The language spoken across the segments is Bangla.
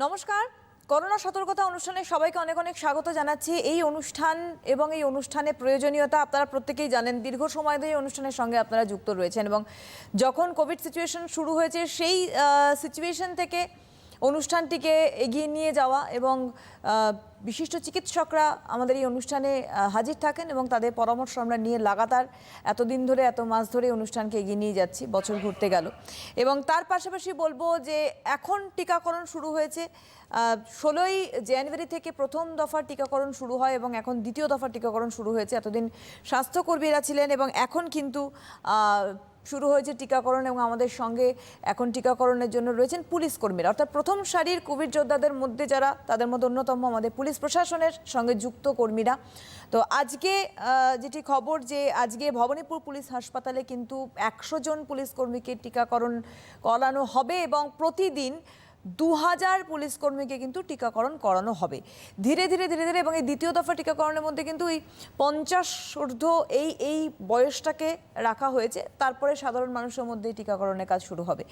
নমস্কার। করোনা সতর্কতা অনুষ্ঠানে সবাইকে অনেক অনেক স্বাগত জানাচ্ছি। এই অনুষ্ঠান এবং এই অনুষ্ঠানের প্রয়োজনীয়তা আপনারা প্রত্যেকেই জানেন। দীর্ঘ সময় ধরে এই অনুষ্ঠানের সঙ্গে আপনারা যুক্ত রয়েছেন এবং যখন কোভিড সিচুয়েশন শুরু হয়েছে সেই সিচুয়েশন থেকে অনুষ্ঠানটিকে এগিয়ে নিয়ে যাওয়া এবং বিশিষ্ট চিকিৎসকরা আমাদের এই অনুষ্ঠানে হাজির থাকেন এবং তাদের পরামর্শ আমরা নিয়ে লাগাতার এতদিন ধরে এত মাস ধরে অনুষ্ঠানকে এগিয়ে নিয়ে যাচ্ছি। বছর ঘুরতে গেল এবং তার পাশাপাশি বলবো যে এখন টিকাকরণ শুরু হয়েছে। 16ই জানুয়ারি থেকে প্রথম দফার টিকাকরণ শুরু হয় এবং এখন দ্বিতীয় দফার টিকাকরণ শুরু হয়েছে। এতদিন স্বাস্থ্যকর্মীরা ছিলেন এবং এখন কিন্তু শুরু হয়েছে টিকাকরণ এবং আমাদের সঙ্গে এখন টিকাকরণের জন্য রয়েছেন পুলিশ কর্মীরা, অর্থাৎ প্রথম সারির কোভিড যোদ্ধাদের মধ্যে যারা, তাদের মধ্যে অন্যতম আমাদের পুলিশ প্রশাসনের সঙ্গে যুক্ত কর্মীরা। তো আজকে যেটি খবর যে আজকে ভবানীপুর পুলিশ হাসপাতালে কিন্তু 100 জন পুলিশ কর্মীকে টিকাকরণ করানো হবে এবং প্রতিদিন 2000 পুলিশ কর্মীকে কিন্তু টিকাকরণ করানো হবে ধীরে ধীরে এবং এই দ্বিতীয় দফা টিকাকরণের মধ্যে কিন্তু এই 50 ঊর্ধ্ব এই বয়সটাকে রাখা হয়েছে। তারপরে সাধারণ মানুষের মধ্যে টিকাকরণের কাজ শুরু হবে।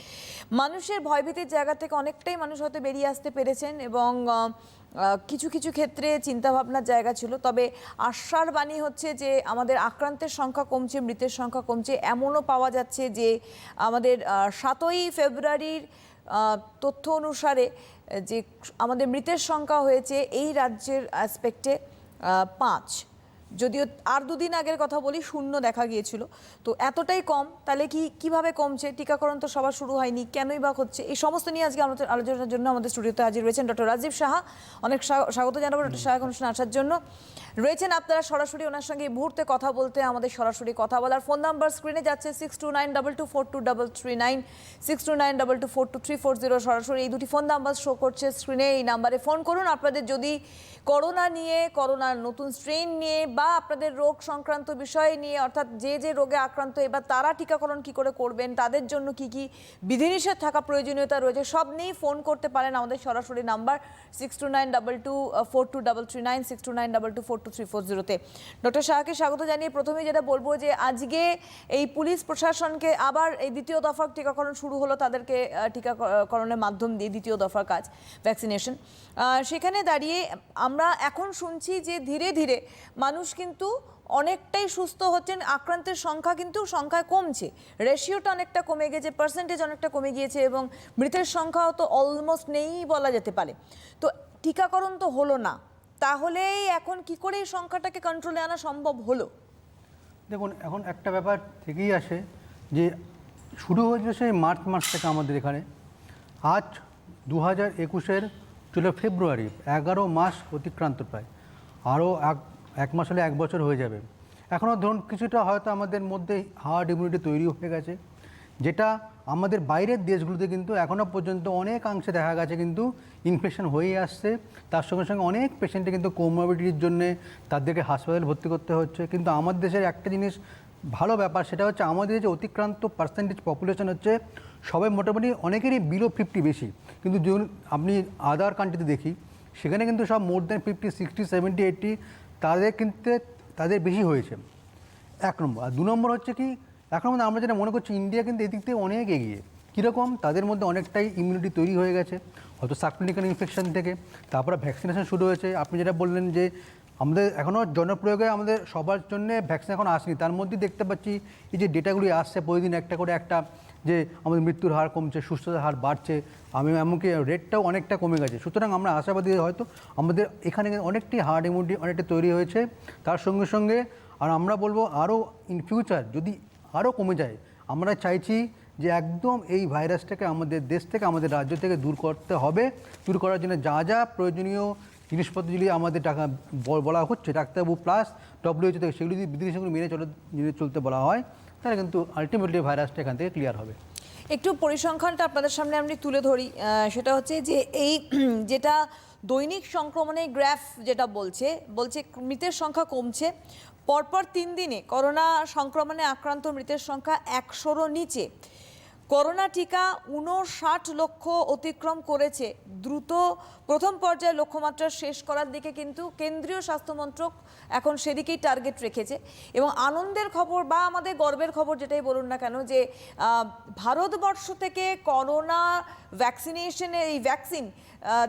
মানুষের ভয়ভীতির জায়গা থেকে অনেকটাই মানুষ হয়তো বেরিয়ে আসতে পেরেছেন এবং কিছু কিছু ক্ষেত্রে চিন্তাভাবনার জায়গা ছিল, তবে আশার বাণী হচ্ছে যে আমাদের আক্রান্তের সংখ্যা কমছে, মৃতের সংখ্যা কমছে। এমনও পাওয়া যাচ্ছে যে আমাদের 7ই ফেব্রুয়ারির তথ্য অনুসারে যে আমাদের মৃতের সংখ্যা হয়েছে এই রাজ্যের অ্যাসপেক্টে 5, যদিও আর দুদিন আগের কথা বলি 0 দেখা গিয়েছিল। তো এতটাই কম, তাহলে কিভাবে কমছে? টিকাকরণ তো সবার শুরু হয়নি, কেনই বা হচ্ছে? এই সমস্ত নিয়ে আজকে আমাদের আলোচনার জন্য আমাদের স্টুডিওতে হাজির রয়েছেন ডক্টর রাজীব সাহা। অনেক স্বাগত জানাবো ডক্টর সাহা অনুষ্ঠানে আসার জন্য। রয়েছেন আপনারা সরাসরি ওনার সঙ্গে এই মুহূর্তে কথা বলতে, আমাদের সরাসরি কথা বলার ফোন নাম্বার স্ক্রিনে যাচ্ছে 6292242339, 6292242340। সরাসরি এই দুটি ফোন নাম্বার শো করছে স্ক্রিনে, এই নাম্বারে ফোন করুন। আপনাদের যদি করোনা নিয়ে, করোনার নতুন স্ট্রেন নিয়ে বা আপনাদের রোগ সংক্রান্ত বিষয় নিয়ে, অর্থাৎ যে রোগে আক্রান্ত এবার তারা টিকাকরণ কি করে করবেন, তাদের জন্য কি বিধিনিষেধ থাকা প্রয়োজনীয়তা রয়েছে, সব নিয়েই ফোন করতে পারেন আমাদের সরাসরি নাম্বার 6292242339, 6292242340-তে। ডক্টর শাহকে স্বাগত জানিয়ে প্রথমেই যেটা বলবো যে আজকে এই পুলিশ প্রশাসনকে আবার এই দ্বিতীয় দফার টিকাকরণ শুরু হলো, তাদেরকে টিকাকরণের মাধ্যম দিয়ে দ্বিতীয় দফার কাজ ভ্যাকসিনেশন। সেখানে দাঁড়িয়ে আমরা এখন শুনছি যে ধীরে ধীরে মানুষ কিন্তু অনেকটাই সুস্থ হচ্ছেন, আক্রান্তের সংখ্যা কিন্তু সংখ্যায় কমছে, রেশিওটা অনেকটা কমে গেছে, পার্সেন্টেজ অনেকটা কমে গিয়েছে এবং মৃতের সংখ্যাও তো অলমোস্ট নেই বলা যেতে পারে। তো টিকাকরণ তো হলো না, তাহলে এখন কি করে এই সংখ্যাটাকে কন্ট্রোলে আনা সম্ভব হলো? দেখুন, এখন একটা ব্যাপার থেকেই আসে যে শুরু হয়েছে সেই মার্চ মাস থেকে আমাদের এখানে। আজ 2021-এর চলে ফেব্রুয়ারি, 11 মাস অতিক্রান্ত প্রায়। আরও এক মাস হলে 1 বছর হয়ে যাবে। এখনও ধরুন কিছুটা হয়তো আমাদের মধ্যে হার্ড ইমিউনিটি তৈরি হয়ে গেছে, যেটা আমাদের বাইরের দেশগুলোতে কিন্তু এখনও পর্যন্ত অনেকাংশে দেখা গেছে কিন্তু ইনফেকশন হয়েই আসছে। তার সঙ্গে সঙ্গে অনেক পেশেন্টে কিন্তু কোমরবিডিটির জন্যে তাদেরকে হাসপাতালে ভর্তি করতে হচ্ছে। কিন্তু আমাদের দেশের একটা জিনিস ভালো ব্যাপার, সেটা হচ্ছে আমাদের যে অতিক্রান্ত পার্সেন্টেজ পপুলেশন হচ্ছে সবাই মোটামুটি অনেকেরই বিলো 50 বেশি। কিন্তু যখন আপনি আদার কান্ট্রিতে দেখি সেখানে কিন্তু সব মোর দ্যান 50, 60, 70, 80 তাদের কিন্তু তাদের বেশি হয়েছে, 1 নম্বর। আর 2 নম্বর হচ্ছে কি, এখন আমরা যেটা মনে করছি ইন্ডিয়া কিন্তু এদিক থেকে অনেক এগিয়ে। কীরকম? তাদের মধ্যে অনেকটাই ইমিউনিটি তৈরি হয়ে গেছে হয়তো সাবক্লিনিক্যাল ইনফেকশন থেকে, তারপরে ভ্যাকসিনেশন শুরু হয়েছে। আপনি যেটা বললেন যে আমাদের এখনও জনপ্রয়োগে আমাদের সবার জন্য ভ্যাকসিন এখন আসেনি, তার মধ্যে দেখতে পাচ্ছি এই যে ডেটাগুলি আসছে প্রতিদিন একটা করে একটা, যে আমাদের মৃত্যুর হার কমছে, সুস্থতার হার বাড়ছে, এমনকি রেটটাও অনেকটা কমে গেছে। সুতরাং আমরা আশাবাদী হয়তো আমাদের এখানে অনেকটি হার্ড ইমিউনিটি অনেকটা তৈরি হয়েছে। তার সঙ্গে সঙ্গে আর আমরা বলবো আরও ইন ফিউচার যদি আরও কমে যায়, আমরা চাইছি যে একদম এই ভাইরাসটাকে আমাদের দেশ থেকে, আমাদের রাজ্য থেকে দূর করতে হবে। দূর করার জন্য যা যা প্রয়োজনীয় জিনিসপত্র যদি আমাদের বলা হচ্ছে ডাক্তারবাবু প্লাস WHO থেকে, সেগুলি যদি বিধিনিষেধগুলো মেনে চলতে বলা হয়, তাহলে কিন্তু আলটিমেটলি ভাইরাসটা এখান থেকে ক্লিয়ার হবে। একটু পরিসংখ্যানটা আপনাদের সামনে আমি তুলে ধরি। সেটা হচ্ছে যে এই যেটা দৈনিক সংক্রমণের গ্রাফ যেটা বলছে মৃতের সংখ্যা কমছে। পরপর 3 দিনে করোনা সংক্রমণে আক্রান্ত মৃতের সংখ্যা 100-রও নিচে। করোনা টিকা 59 লক্ষ অতিক্রম করেছে। দ্রুত প্রথম পর্যায়ে লক্ষ্যমাত্রা শেষ করার দিকে কিন্তু কেন্দ্রীয় স্বাস্থ্যমন্ত্রক এখন সেদিকেই টার্গেট রেখেছে। এবং আনন্দের খবর বা আমাদের গর্বের খবর যেটাই বলুন না কেন, যে ভারতবর্ষ থেকে করোনা ভ্যাকসিনেশনের এই ভ্যাকসিন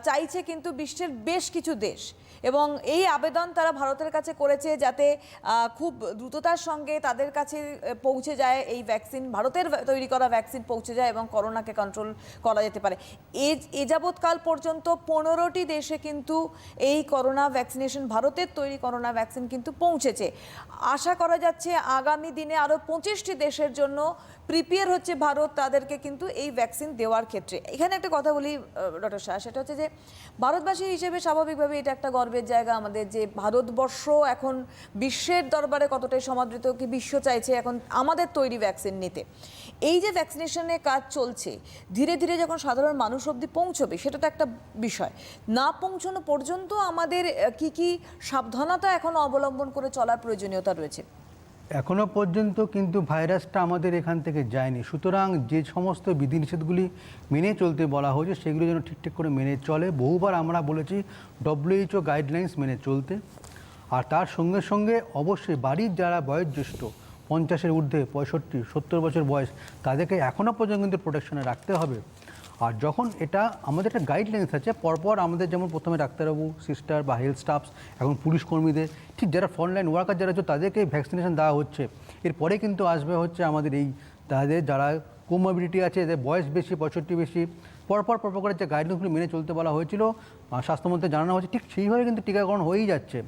চাইছে কিন্তু বিশ্বের বেশ কিছু দেশ, এবং এই আবেদন তারা ভারতের কাছে করেছে যাতে খুব দ্রুততার সঙ্গে তাদের কাছে পৌঁছে যায় এই ভ্যাকসিন, ভারতের তৈরি করা ভ্যাকসিন পৌঁছে যায় এবং করোনাকে কন্ট্রোল করা যেতে পারে। এ যাবৎকাল পর্যন্ত 15টি দেশে কিন্তু এই করোনা ভ্যাকসিনেশন, ভারতের তৈরি করোনা ভ্যাকসিন কিন্তু পৌঁছেছে। আশা করা যাচ্ছে আগামী দিনে আরও 25টি দেশের জন্য প্রিপেয়ার হচ্ছে ভারত তাদেরকে কিন্তু এই ভ্যাকসিন দেওয়ার ক্ষেত্রে। এখানে একটা কথা বলি ডক্টর শাহ, সেটা হচ্ছে যে ভারতবাসী হিসেবে স্বাভাবিকভাবে এটা একটা গর্বের জায়গা আমাদের, যে ভারতবর্ষ এখন বিশ্বের দরবারে কতটাই সমাদৃত, কি বিশ্ব চাইছে এখন আমাদের তৈরি ভ্যাকসিন নিতে। এই যে ভ্যাকসিনেশনের কাজ চলছে, ধীরে ধীরে যখন সাধারণ মানুষ অবধি পৌঁছবে সেটা তো একটা বিষয়, না পৌঁছানো পর্যন্ত আমাদের কি কি সাবধানতা এখন অবলম্বন করে চলার প্রয়োজনীয়তা রয়েছে? এখনও পর্যন্ত কিন্তু ভাইরাসটা আমাদের এখান থেকে যায়নি, সুতরাং যে সমস্ত বিধিনিষেধগুলি মেনে চলতে বলা হয়েছে সেগুলো যেন ঠিকঠাক করে মেনে চলে। বহুবার আমরা বলেছি WHO গাইডলাইন্স মেনে চলতে, আর তার সঙ্গে সঙ্গে অবশ্যই বাড়ির যারা বয়োজ্যেষ্ঠ 50-এর ঊর্ধ্বে, 65-70 বছর বয়স, তাদেরকে এখনও পর্যন্ত কিন্তু প্রোটেকশনে রাখতে হবে। আর যখন এটা আমাদের একটা গাইডলাইন্স আছে, পরপর আমাদের যেমন প্রথমে ডাক্তারবাবু, সিস্টার বা হেলথ স্টাফস, এখন পুলিশ কর্মীদের, ঠিক যারা ফ্রন্টলাইন ওয়ার্কার যারা আছে তাদেরকে ভ্যাকসিনেশন দেওয়া হচ্ছে। এরপরে কিন্তু আসবে হচ্ছে আমাদের এই তাদের যারা কোমরবিডিটি আছে, এদের বয়স বেশি, 65 বেশি, পরপর করে যে গাইডলাইন্সগুলো মেনে চলতে বলা হয়েছিল, স্বাস্থ্যমন্ত্রী জানানো হচ্ছে, ঠিক সেইভাবে কিন্তু টিকাকরণ হয়েই যাচ্ছে।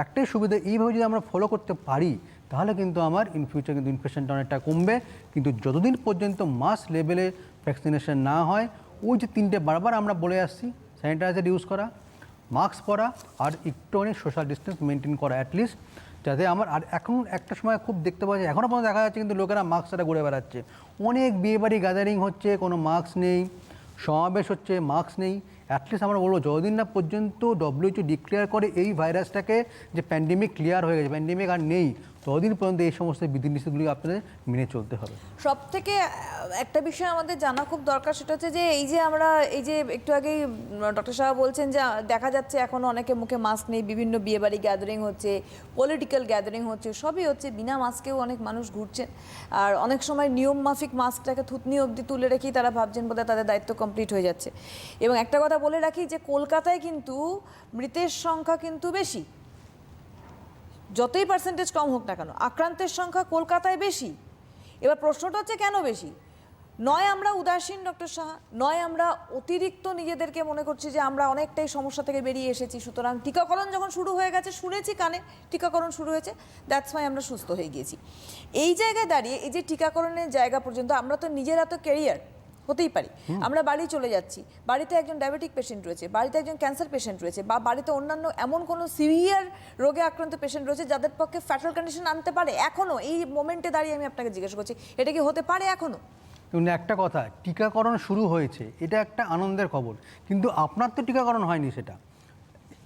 একটাই সুবিধা, এইভাবে যদি আমরা ফলো করতে পারি তাহলে কিন্তু আমার ইন ফিউচার কিন্তু ইনফেকশনটা অনেকটা কমবে। কিন্তু যতদিন পর্যন্ত মাস লেভেলে ভ্যাকসিনেশন না হয়, ওই যে তিনটে বারবার আমরা বলে আসছি, স্যানিটাইজার ইউজ করা, মাস্ক পরা, আর একটুখানি সোশ্যাল ডিস্টেন্স মেনটেন করা অ্যাটলিস্ট, যাতে আমার। আর এখন একটা সময় খুব দেখতে পাওয়া যায়, এখনও পর্যন্ত দেখা যাচ্ছে কিন্তু লোকেরা মাস্ক ছাড়া ঘুরে বেড়াচ্ছে। অনেক বিয়েবাড়ি গ্যাদারিং হচ্ছে, কোনো মাস্ক নেই, সমাবেশ হচ্ছে, মাস্ক নেই। অ্যাটলিস্ট আমরা বলবো যতদিন না পর্যন্ত WHO ডিক্লেয়ার করে এই ভাইরাসটাকে যে প্যান্ডেমিক ক্লিয়ার হয়ে গেছে, প্যান্ডেমিক আর নেই, ততদিন পর্যন্ত এই সমস্ত বিধিনিষেধগুলি আপনাদের মেনে চলতে হবে। সব থেকে একটা বিষয় আমাদের জানা খুব দরকার, সেটা হচ্ছে যে এই যে আমরা এই যে একটু আগেই ডক্টর সাহা বলছেন যে দেখা যাচ্ছে এখন অনেকে মুখে মাস্ক নেই, বিভিন্ন বিয়েবাড়ি গ্যাদারিং হচ্ছে, পলিটিক্যাল গ্যাদারিং হচ্ছে, সবই হচ্ছে, বিনা মাস্কেও অনেক মানুষ ঘুরছেন। আর অনেক সময় নিয়ম মাফিক মাস্কটাকে থুতনি অবধি তুলে রেখেই তারা ভাবছেন বোধহয় তাদের দায়িত্ব কমপ্লিট হয়ে যাচ্ছে। এবং একটা কথা বলে রাখি যে কলকাতায় কিন্তু মৃতের সংখ্যা কিন্তু বেশি, যতই পার্সেন্টেজ কম হোক না কেন, আক্রান্তের সংখ্যা কলকাতায় বেশি। এবার প্রশ্নটা হচ্ছে কেন বেশি? নয় আমরা উদাসীন ডক্টর সাহা, নয় আমরা অতিরিক্ত নিজেদেরকে মনে করছি যে আমরা অনেকটাই সমস্যা থেকে বেরিয়ে এসেছি, সুতরাং টিকাকরণ যখন শুরু হয়ে গেছে, শুনেছি কানে টিকাকরণ শুরু হয়েছে, দ্যাটস ওয়াই আমরা সুস্থ হয়ে গিয়েছি। এই জায়গায় দাঁড়িয়ে এই যে টিকাকরণের জায়গা পর্যন্ত আমরা তো নিজেরা তো ক্যারিয়ার হতেই পারি, আমরা বাড়ি চলে যাচ্ছি, বাড়িতে একজন ডায়াবেটিক পেশেন্ট রয়েছে, বাড়িতে একজন ক্যান্সার পেশেন্ট রয়েছে, বা বাড়িতে অন্যান্য এমন কোনো সিভিয়ার রোগে আক্রান্ত পেশেন্ট রয়েছে যাদের পক্ষে ফ্যাটাল কন্ডিশন আনতে পারে। এখনও এই মোমেন্টে দাঁড়িয়ে আমি আপনাকে জিজ্ঞেস করছি, এটা কি হতে পারে এখনও? কিন্তু একটা কথা, টিকাকরণ শুরু হয়েছে, এটা একটা আনন্দের খবর, কিন্তু আপনার তো টিকাকরণ হয়নি। সেটা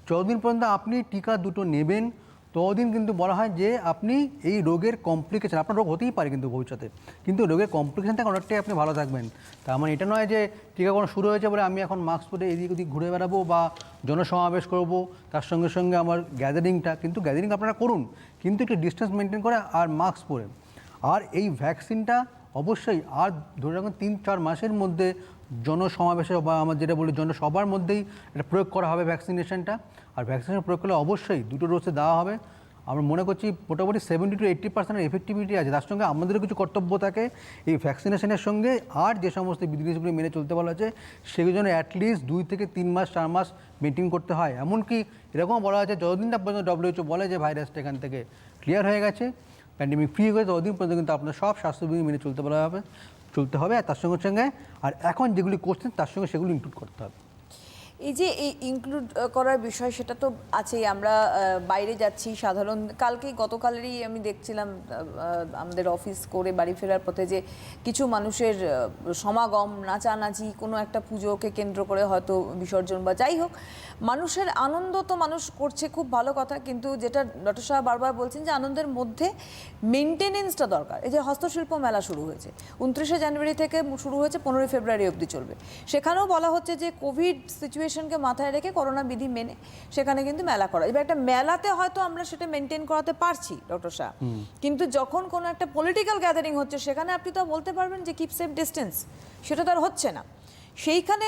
যতদিন পর্যন্ত আপনি টিকা দুটো নেবেন ততদিন কিন্তু বলা হয় যে আপনি এই রোগের কমপ্লিকেশন, আপনার রোগ হতেই পারে কিন্তু ভবিষ্যতে, কিন্তু রোগের কমপ্লিকেশন থেকে অনেকটাই আপনি ভালো থাকবেন। তার মানে এটা নয় যে টিকাকরণ শুরু হয়েছে বলে আমি এখন মাস্ক পরে এদিক ওদিক ঘুরে বেড়াবো বা জনসমাবেশ করব, তার সঙ্গে সঙ্গে আমার গ্যাদারিংটা, কিন্তু গ্যাদারিং আপনারা করুন কিন্তু একটু ডিস্টেন্স মেনটেন করে আর মাস্ক পরে। আর এই ভ্যাকসিনটা অবশ্যই আর ধরে রাখুন 3-4 মাসের মধ্যে জনসমাবেশে বা আমার যেটা বলি জনসভার মধ্যেই এটা প্রয়োগ করা হবে ভ্যাকসিনেশনটা। আর ভ্যাকসিনেশন প্রয়োগ করলে অবশ্যই 2টো ডোজে দেওয়া হবে। আমরা মনে করছি মোটামুটি 70 to 80% এফেক্টিভিটি আছে। তার সঙ্গে আমাদেরও কিছু কর্তব্য থাকে এই ভ্যাকসিনেশনের সঙ্গে, আর যে সমস্ত বিধিনিষেধগুলি মেনে চলতে বলা আছে সেগুলোর জন্য অ্যাটলিস্ট 2 থেকে 3 মাস 4 মাস মেনটেন করতে হয়। এমনকি এরকম বলা আছে যতদিন না পর্যন্ত WHO বলে যে ভাইরাসটা এখান থেকে ক্লিয়ার হয়ে গেছে, প্যান্ডেমিক ফ্রি হয়ে, ততদিন পর্যন্ত কিন্তু আপনার সব স্বাস্থ্যবিধি মেনে চলতে হবে। আর তার সঙ্গে সঙ্গে আর এখন যেগুলি করছেন তার সঙ্গে সেগুলো ইনক্লুড করতে হবে। এই যে এই ইনক্লুড করার বিষয় সেটা তো আছেই। আমরা বাইরে যাচ্ছি সাধারণ, গতকালেরই আমি দেখছিলাম আমাদের অফিস করে বাড়ি ফেরার পথে যে কিছু মানুষের সমাগম, নাচানাচি, কোনো একটা পুজোকে কেন্দ্র করে হয়তো বিসর্জন বা যাই হোক, মানুষের আনন্দ তো মানুষ করছে, খুব ভালো কথা, কিন্তু যেটা ডক্টর সাহেব বারবার বলছেন যে আনন্দের মধ্যে মেনটেনেন্সটা দরকার। এই যে হস্তশিল্প মেলা শুরু হয়েছে 29শে জানুয়ারি থেকে শুরু হয়েছে, 15ই ফেব্রুয়ারি অবধি চলবে। সেখানেও বলা হচ্ছে যে কোভিড সিচুয়েশনকে মাথায় রেখে, করোনা বিধি মেনে সেখানে কিন্তু মেলা করা। এবার একটা মেলাতে হয়তো আমরা সেটা মেনটেন করাতে পারছি ডক্টর শাহ, কিন্তু যখন কোনো একটা পলিটিক্যাল গ্যাদারিং হচ্ছে সেখানে আপনি তো বলতে পারবেন যে কিপ সেফ ডিস্টেন্স, সেটা তো আর হচ্ছে না। সেইখানে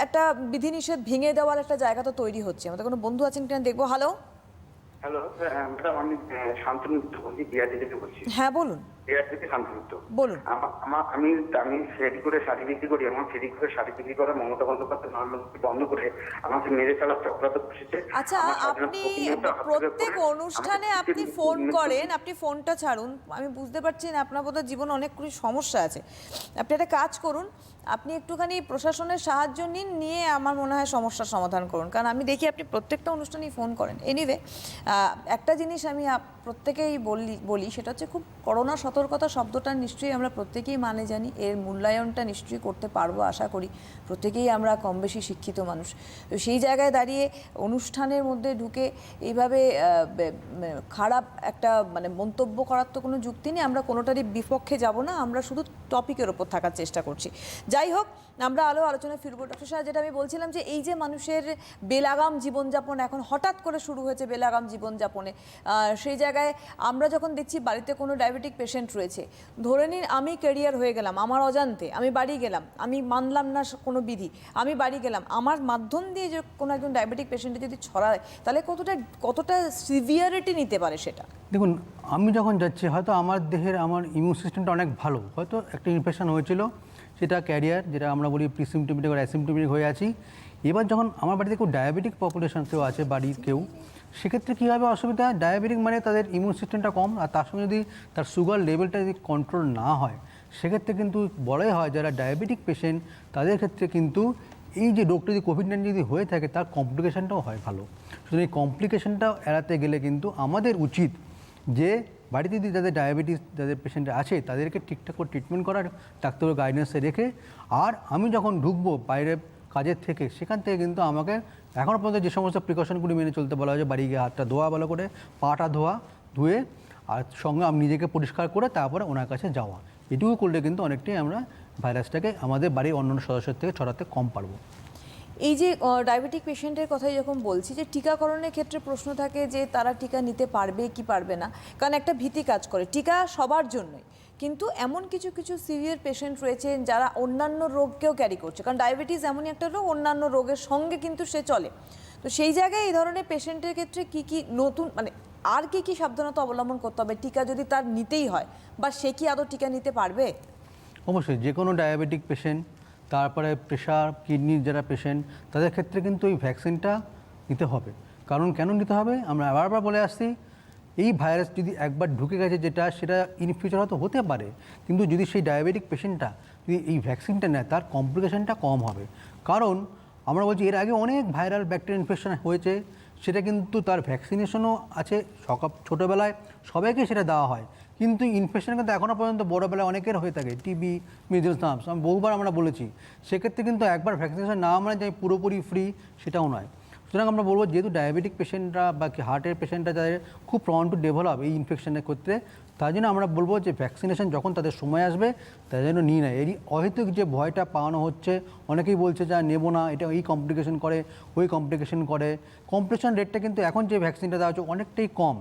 একটা বিধিনিষেধ ভেঙে দেওয়ার একটা জায়গা তো তৈরি হচ্ছে। আমাদের কোনো বন্ধু আছেন কিনা দেখবো। হ্যালো হ্যালো ম্যাডাম, আমি শান্তনু মিত্র বলছি, বিহার থেকে বলছি। হ্যাঁ বলুন। বিহার থেকে শান্তনু মিত্র বলুন। আমি ফেরি করে শাড়ি বিক্রি করি। আমার ফেরি করে শাড়ি বিক্রি করা মমতা বন্দ্যোপাধ্যায় নরেন্দ্র বন্ধ করে আমাকে মেরে ফেলার চক্রান্ত বসেছে। আচ্ছা, আপনি প্রত্যেক অনুষ্ঠানে আপনি ফোন করেন, আপনি ফোনটা ছাড়ুন। আমি বুঝতে পারছি না, আপনার বোধহয় জীবনে অনেকগুলি সমস্যা আছে। আপনি একটা কাজ করুন, আপনি একটুখানি প্রশাসনের সাহায্য নিয়ে আমার মনে হয় সমস্যার সমাধান করুন, কারণ আমি দেখি আপনি প্রত্যেকটা অনুষ্ঠানেই ফোন করেন। এনিওয়ে, একটা জিনিস আমি প্রত্যেকেই বলি সেটা হচ্ছে, খুব করোনা সতর্কতা শব্দটা নিশ্চয়ই আমরা প্রত্যেকেই মানে জানি, এর মূল্যায়নটা নিশ্চয়ই করতে পারবো আশা করি। প্রত্যেকেই আমরা কম বেশি শিক্ষিত মানুষ। তো সেই জায়গায় দাঁড়িয়ে অনুষ্ঠানের মধ্যে ঢুকে এইভাবে খারাপ একটা মন্তব্য করার তো কোনো যুক্তি নেই। আমরা কোনোটারই বিপক্ষে যাব না, আমরা শুধু টপিকের ওপর থাকার চেষ্টা করছি। যাই হোক, আমরা আলোচনায় ফিরবো। ডক্টর সাহেব, যেটা আমি বলছিলাম যে এই যে মানুষের বেলাগাম জীবনযাপন এখন হঠাৎ করে শুরু হয়েছে, বেলাগাম জীবনযাপনে, সেই জায়গায় আমরা যখন দেখছি বাড়িতে কোনো ডায়াবেটিক পেশেন্ট রয়েছে, ধরে নিন আমি ক্যারিয়ার হয়ে গেলাম আমার অজান্তে, আমি বাড়ি গেলাম, আমি মানলাম না কোনো বিধি, আমি বাড়ি গেলাম, আমার মাধ্যম দিয়ে যে কোনো একজন ডায়াবেটিক পেশেন্টে যদি ছড়ায়, তাহলে কতটা সিভিয়ারিটি নিতে পারে সেটা? দেখুন, আমি যখন যাচ্ছি হয়তো আমার দেহের আমার ইমিউন সিস্টেমটা অনেক ভালো, হয়তো একটা ইনফেকশন হয়েছিল, সেটা ক্যারিয়ার, যেটা আমরা বলি প্রিসিমটোমেটিক বা অ্যাসিমটোমেটিক হয়ে আছি। এবার যখন আমার বাড়িতে কেউ ডায়াবেটিক পপুলেশন কেউ আছে, বাড়ির কেউ, সেক্ষেত্রে কী হবে অসুবিধা? ডায়াবেটিক মানে তাদের ইমিউন সিস্টেমটা কম, আর তার সঙ্গে যদি তার সুগার লেভেলটা যদি কন্ট্রোল না হয়, সেক্ষেত্রে কিন্তু বলাই হয় যারা ডায়াবেটিক পেশেন্ট তাদের ক্ষেত্রে কিন্তু এই যে রোগটা যদি কোভিড-19 যদি হয়ে থাকে, তার কমপ্লিকেশনটাও হয় ভালো। সুতরাং এই কমপ্লিকেশনটা এড়াতে গেলে কিন্তু আমাদের উচিত যে বাড়িতে যদি যাদের ডায়াবেটিস যাদের পেশেন্ট আছে তাদেরকে ঠিকঠাক করে ট্রিটমেন্ট করার, ডাক্তারের গাইডেন্সে রেখে। আর আমি যখন ঢুকবো বাইরে কাজের থেকে, সেখান থেকে কিন্তু আমাকে এখনও পর্যন্ত যে সমস্ত প্রিকশনগুলি মেনে চলতে বলা হয়েছে, বাড়ি গিয়ে হাতটা ধোয়া ভালো করে, পাটা ধুয়ে আর সঙ্গে আমি নিজেকে পরিষ্কার করে তারপরে ওনার কাছে যাওয়া, এটুকু করলে কিন্তু অনেকটাই আমরা ভাইরাসটাকে আমাদের বাড়ির অন্যান্য সদস্যের থেকে ছড়াতে কম পারবো। এই যে ডায়াবেটিক পেশেন্টের কথাই যখন বলছি, যে টিকাকরণের ক্ষেত্রে প্রশ্ন থাকে যে তারা টিকা নিতে পারবে কি পারবে না, কারণ একটা ভীতি কাজ করে। টিকা সবার জন্যই, কিন্তু এমন কিছু কিছু সিভিয়ার পেশেন্ট রয়েছে যারা অন্যান্য রোগকেও ক্যারি করছে, কারণ ডায়াবেটিস এমনই একটা রোগ, অন্যান্য রোগের সঙ্গে কিন্তু সে চলে। তো সেই জায়গায় এই ধরনের পেশেন্টের ক্ষেত্রে কি নতুন আর কি সাবধানতা অবলম্বন করতে হবে টিকা যদি তার নিতেই হয়, বা সে কি আদৌ টিকা নিতে পারবে? অবশ্যই যে কোনো ডায়াবেটিক পেশেন্ট, তারপরে প্রেশার, কিডনির যারা পেশেন্ট, তাদের ক্ষেত্রে কিন্তু এই ভ্যাকসিনটা নিতে হবে। কারণ কেন নিতে হবে? আমরা বারবার বলে আসছি, এই ভাইরাস যদি একবার ঢুকে গেছে যেটা, সেটা ইন ফিউচার হয়তো হতে পারে, কিন্তু যদি সেই ডায়াবেটিক পেশেন্টটা যদি এই ভ্যাকসিনটা নেয়, তার কমপ্লিকেশনটা কম হবে। কারণ আমরা বলছি এর আগে অনেক ভাইরাল ব্যাকটেরিয়া ইনফেকশন হয়েছে, সেটা কিন্তু তার ভ্যাকসিনেশনও আছে, ছোটোবেলায় সবাইকে সেটা দেওয়া হয়, কিন্তু ইনফেকশন কিন্তু এখনও পর্যন্ত বড়োবেলায় অনেকের হয়ে থাকে, টিবি, মিজলস, নামস, আমি বহুবার আমরা বলেছি। সেক্ষেত্রে কিন্তু একবার ভ্যাকসিনেশন না মানে যে পুরোপুরি ফ্রি সেটাও নয়। সুতরাং আমরা বলবো, যেহেতু ডায়াবেটিক পেশেন্টরা বা হার্টের পেশেন্টরা যাদের খুব প্রন টু ডেভেলপ এই ইনফেকশনের ক্ষেত্রে, তার জন্য আমরা বলবো যে ভ্যাকসিনেশন যখন তাদের সময় আসবে তার জন্য নিয়ে নেয়। এই অহেতুক যে ভয়টা পাওয়ানো হচ্ছে, অনেকেই বলছে যে নেব না, এটা এই কমপ্লিকেশন করে, ওই কমপ্লিকেশন করে। কমপ্লিকেশন রেটটা কিন্তু এখন যে ভ্যাকসিনটা দেওয়া হচ্ছে অনেকটাই কম,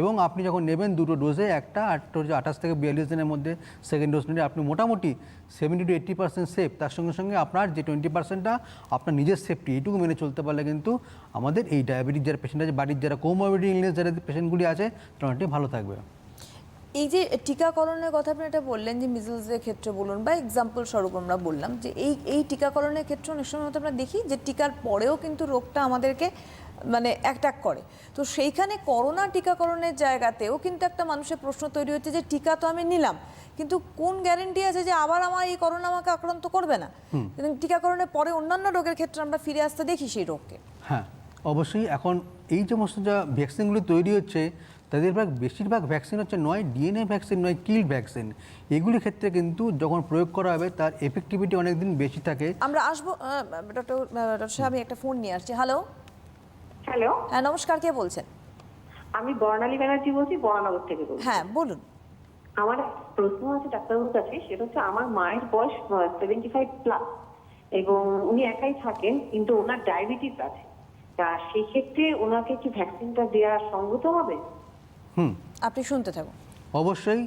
এবং আপনি যখন নেবেন দুটো ডোজে, একটা 28 থেকে 42 দিনের মধ্যে সেকেন্ড ডোজ নিলে আপনি মোটামুটি 70 to 80% সেফ। তার সঙ্গে সঙ্গে আপনার যে 20%টা আপনার নিজের সেফটি, এইটুকু মেনে চলতে পারলে কিন্তু আমাদের এই ডায়াবেটিস যারা পেশেন্ট আছে, বাড়ির যারা কোমরবিডিটি ইলনেস যারা পেশেন্টগুলি আছে, তারা অনেকটাই ভালো থাকবে। এই যে টিকাকরণের কথা আপনি এটা বললেন, যে মিজলসের ক্ষেত্রে বলুন বা এক্সাম্পল স্বরূপ আমরা বললাম, যে এই টিকাকরণের ক্ষেত্রে অনেক সময় আমরা দেখি যে টিকার পরেও কিন্তু রোগটা আমাদেরকে অ্যাটাক করে। তো সেইখানে করোনা টিকাকরণের জায়গাতেও কিন্তু একটা মানুষের প্রশ্ন তৈরি হচ্ছে যে টিকা তো আমি নিলাম, কিন্তু কোন গ্যারেন্টি আছে যে আবার আমার এই করোনা আমাকে আক্রান্ত করবে না? কিন্তু টিকাকরণের পরে অন্যান্য রোগের ক্ষেত্রে আমরা ফিরে আসতে দেখি সেই রোগকে। হ্যাঁ, অবশ্যই এখন এই সমস্ত যা ভ্যাকসিনগুলি তৈরি হচ্ছে তাদের বেশিরভাগ ভ্যাকসিন হচ্ছে নয় ডিএনএ ভ্যাকসিন নয় কিল ভ্যাকসিন। এগুলির ক্ষেত্রে কিন্তু যখন প্রয়োগ করা হবে তার এফেক্টিভিটি অনেক দিন বেশি থাকে। আমরা আসবো ডক্টর সাহেব, আমি একটা ফোন নিয়ে আসছি। হ্যালো। হ্যালো, হ্যাঁ, নমস্কার, কে বলছেন? আমি বর্ণালী ব্যানার্জি বলছি, বরানগর থেকে বলছি। হ্যাঁ, বলুন। আমার একটা প্রশ্ন আছে ডাক্তারবাবুর কাছে, সেটা হচ্ছে আমার মায়ের বয়স 75+, এবং উনি একাই থাকেন, কিন্তু ওনার ডায়াবেটিস আছে। তা সেই ক্ষেত্রে ওনাকে কি ভ্যাকসিনটা দেওয়া সঙ্গত হবে? আপনি শুনতে থাকুন। অবশ্যই,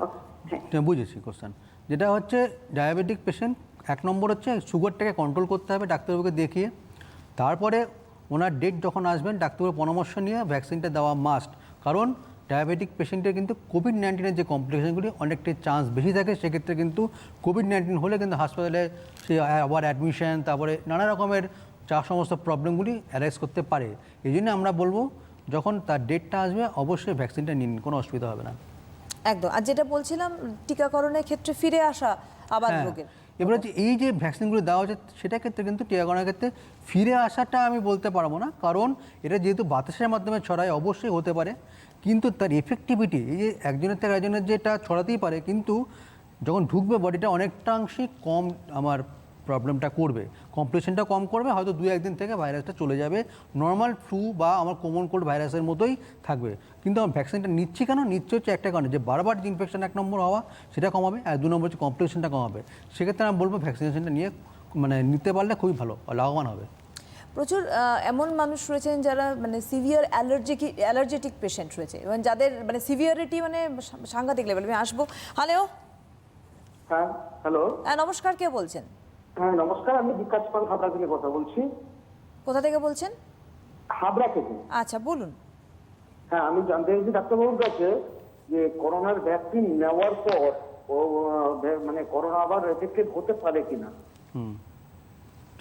হ্যাঁ। বুঝেছি কোশ্চেন। যেটা হচ্ছে ডায়াবেটিক পেশেন্ট, এক নম্বর হচ্ছে সুগারটাকে কন্ট্রোল করতে হবে ডাক্তারবাবুকে দেখিয়ে। তারপরে ওনার ডেট যখন আসবেন ডাক্তারবাবুর পরামর্শ নিয়ে ভ্যাকসিনটা দেওয়া মাস্ট। কারণ ডায়াবেটিক পেশেন্টের কিন্তু কোভিড-19 যে কমপ্লিকেশনগুলি অনেকটাই চান্স বেশি থাকে। সেক্ষেত্রে কিন্তু কোভিড-19 হলে কিন্তু হাসপাতালে সে আবার অ্যাডমিশন, তারপরে নানা রকমের সমস্ত প্রবলেমগুলি অ্যারাইজ করতে পারে। এই জন্য আমরা বলবো যখন তার ডেটটা আসবে অবশ্যই ভ্যাকসিনটা নিন, কোনো অসুবিধা হবে না। একদম। আর যেটা বলছিলাম টিকাকরণের ক্ষেত্রে ফিরে আসা আবার হ্যাঁ, রোগের, এবার হচ্ছে এই যে ভ্যাকসিনগুলো দেওয়া হচ্ছে সেটার ক্ষেত্রে কিন্তু টিকাকরণের ক্ষেত্রে ফিরে আসাটা আমি বলতে পারবো না, কারণ এটা যেহেতু বাতাসের মাধ্যমে ছড়ায় অবশ্যই হতে পারে, কিন্তু তার এফেক্টিভিটি এই যে একজনের থেকে একজনের যেটা ছড়াতেই পারে, কিন্তু যখন ঢুকবে বডিটা অনেকটাংশই কম আমার প্রবলেমটা করবে, কমপ্লিকেশনটা কম করবে, হয়তো 2-1 দিন থেকে ভাইরাসটা চলে যাবে, নর্মাল ফ্লু বা আমার কমন কোল্ড ভাইরাসের মতোই থাকবে। কিন্তু আমার ভ্যাকসিনটা নিচ্ছি কেন? নিচ্ছে হচ্ছে একটা কারণে, যে বারবার যে ইনফেকশন 1 নম্বর হওয়া সেটা কমাবে, আর 2 নম্বর হচ্ছে কমপ্লিকেশনটা কমাবে। সেক্ষেত্রে আমি বলবো ভ্যাকসিনেশনটা নিয়ে নিতে পারলে খুবই ভালো, লাভবান হবে। প্রচুর এমন মানুষ রয়েছেন যারা সিভিয়ার অ্যালার্জেটিক পেশেন্ট রয়েছে, এবং যাদের সিভিয়ারিটি সাংঘাতিক লেভেল। আমি আসবো। হ্যালো। হ্যাঁ, হ্যালো। হ্যাঁ, নমস্কার, কে বলছেন? হ্যাঁ, নমস্কার, আমি বিকাশ পাল হাবড়া থেকে কথা বলছি। কোথা থেকে বলছেন? হাবড়া থেকে। আচ্ছা, বলুন। হ্যাঁ, আমি জানতে চাইছি ডাক্তারবাবুর কাছে যে করোনার ভ্যাকসিন নেওয়ার পর ও করোনা আবার এফেক্টেড হতে পারে কিনা।